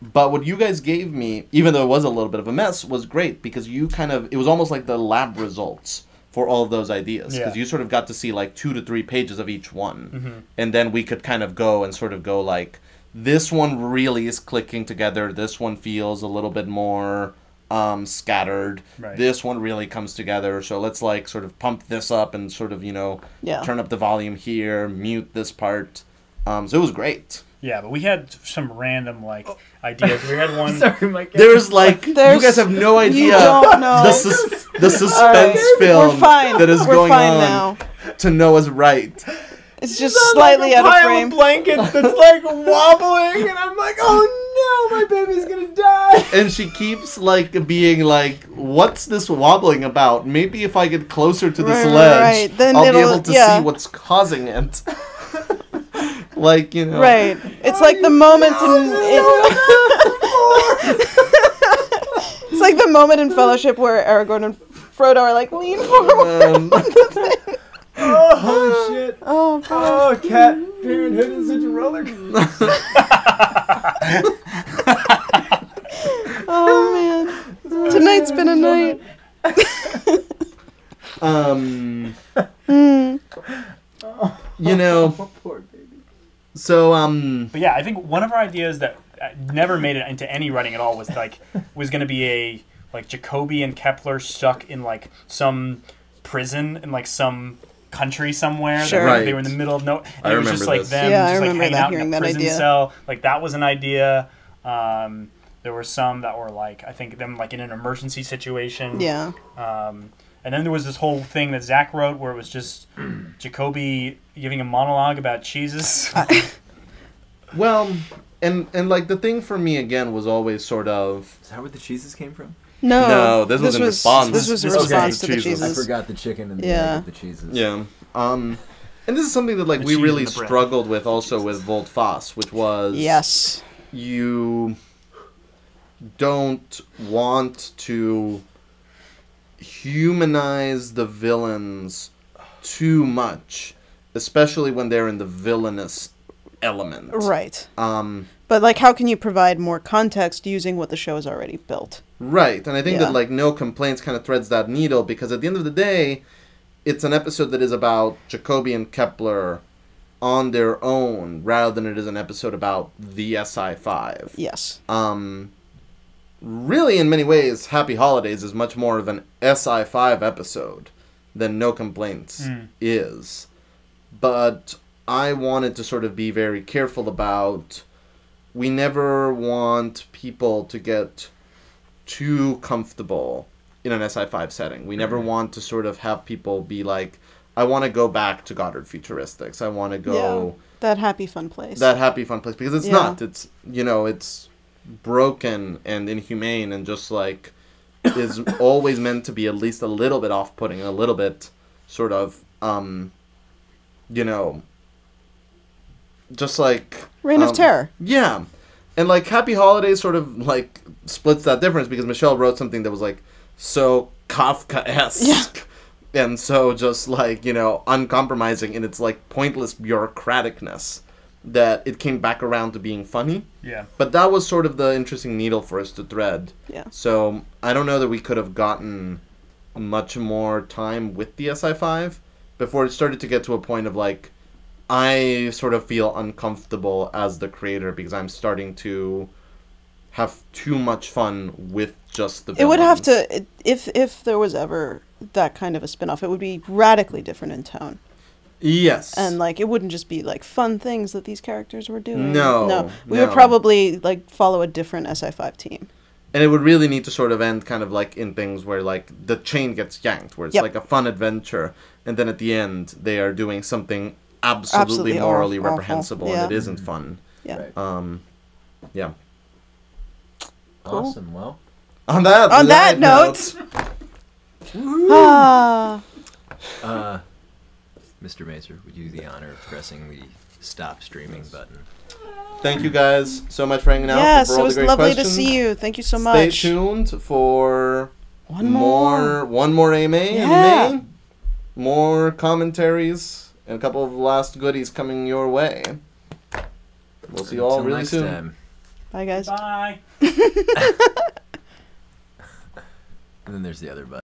But what you guys gave me, even though it was a little bit of a mess, was great because you it was almost like the lab results for all of those ideas. Because you sort of got to see like 2 to 3 pages of each one. Mm-hmm. And then we could kind of go and sort of go like, this one really is clicking together. This one feels a little bit more scattered. Right. This one really comes together. So let's like sort of pump this up and sort of, you know, turn up the volume here, mute this part. So it was great. Yeah, but we had some random like ideas. We had one. Sorry, Mike. There's like you guys have no idea You don't know. the suspense Alright, film we're fine. that is We're going fine on now. to Noah's right. It's just slightly out of frame. blankets that's like wobbling, and I'm like, oh no, my baby's gonna die. And she keeps like being like, "What's this wobbling about? Maybe if I get closer to this ledge, right. Then I'll be it'll- able to yeah. see what's causing it." Like, you know, Right. It's like the moment It's like the moment in Fellowship where Aragorn and Frodo are like, lean forward. Oh shit. Oh, Oh, cat parenthood is such a roller coaster. oh man. Tonight's been a night. you know, Poor baby. so But yeah, I think one of our ideas that never made it into any writing at all was going to be a like Jacoby and Kepler stuck in like some prison in like some country somewhere. Sure. That, like, they Right. were in the middle of no. I It was just remember like this. them, Yeah, I just like remember hanging that, out in hearing a that prison idea. cell. Like that was an idea. There were some that were like I think them like in an emergency situation. Yeah. And then there was this whole thing that Zach wrote where it was just Jacoby giving a monologue about cheeses. well, and like the thing for me again was always sort of Is that where the cheeses came from? No, this was in response. This was a This was response to the cheeses. I cheeses. forgot the chicken and the Yeah. egg with the cheeses. yeah. And this is something that like The we cheese really and the bread. struggled with also with Volt Foss, which was Yes. you don't want to humanize the villains too much, especially when they're in the villainous element. Right. Um, But like, how can you provide more context using what the show has already built? right, and I think Yeah. that like No Complaints kind of threads that needle because at the end of the day, it's an episode that is about Jacoby and Kepler on their own rather than it is an episode about the SI5. Yes. Really, in many ways, Happy Holidays is much more of an SI5 episode than No Complaints is. But I wanted to sort of be very careful about, we never want people to get too comfortable in an SI5 setting. We never want to sort of have people be like, I want to go back to Goddard Futuristics. I want to go That happy fun place. that happy fun place because it's Yeah. not. It's, you know, it's broken and inhumane and just like is always meant to be at least a little bit off-putting and a little bit sort of you know, just like Reign of Terror. yeah. And like Happy Holidays sort of like splits that difference because Michelle wrote something that was like so Kafka-esque and so just like, you know, uncompromising in its like pointless bureaucraticness that it came back around to being funny. Yeah. But that was sort of the interesting needle for us to thread. Yeah. So I don't know that we could have gotten much more time with the SI5 before it started to get to a point of like, I sort of feel uncomfortable as the creator because I'm starting to have too much fun with just the villains. It would have to, if there was ever that kind of a spin-off, it would be radically different in tone. Yes. And, like, it wouldn't just be, like, fun things that these characters were doing. No, We no. would probably, like, follow a different SI5 team. And it would really need to sort of end kind of like in things where like the chain gets yanked, where it's Yep. like a fun adventure, and then at the end they are doing something absolutely morally awful. reprehensible, Yeah. and it isn't fun. Yeah. Right. Yeah. Cool. Awesome. Well, On that that note. Ah. Mr. Mazer, would you do the honor of pressing the stop streaming button? thank you guys so much for hanging out. Yes, for it all was the great lovely questions. to see you. Thank you so Stay much. tuned for One more. one more AMA Yeah. in May. More commentaries and a couple of last goodies coming your way. We'll see you all Until really next soon. time. Bye, guys. Bye. And then there's the other button.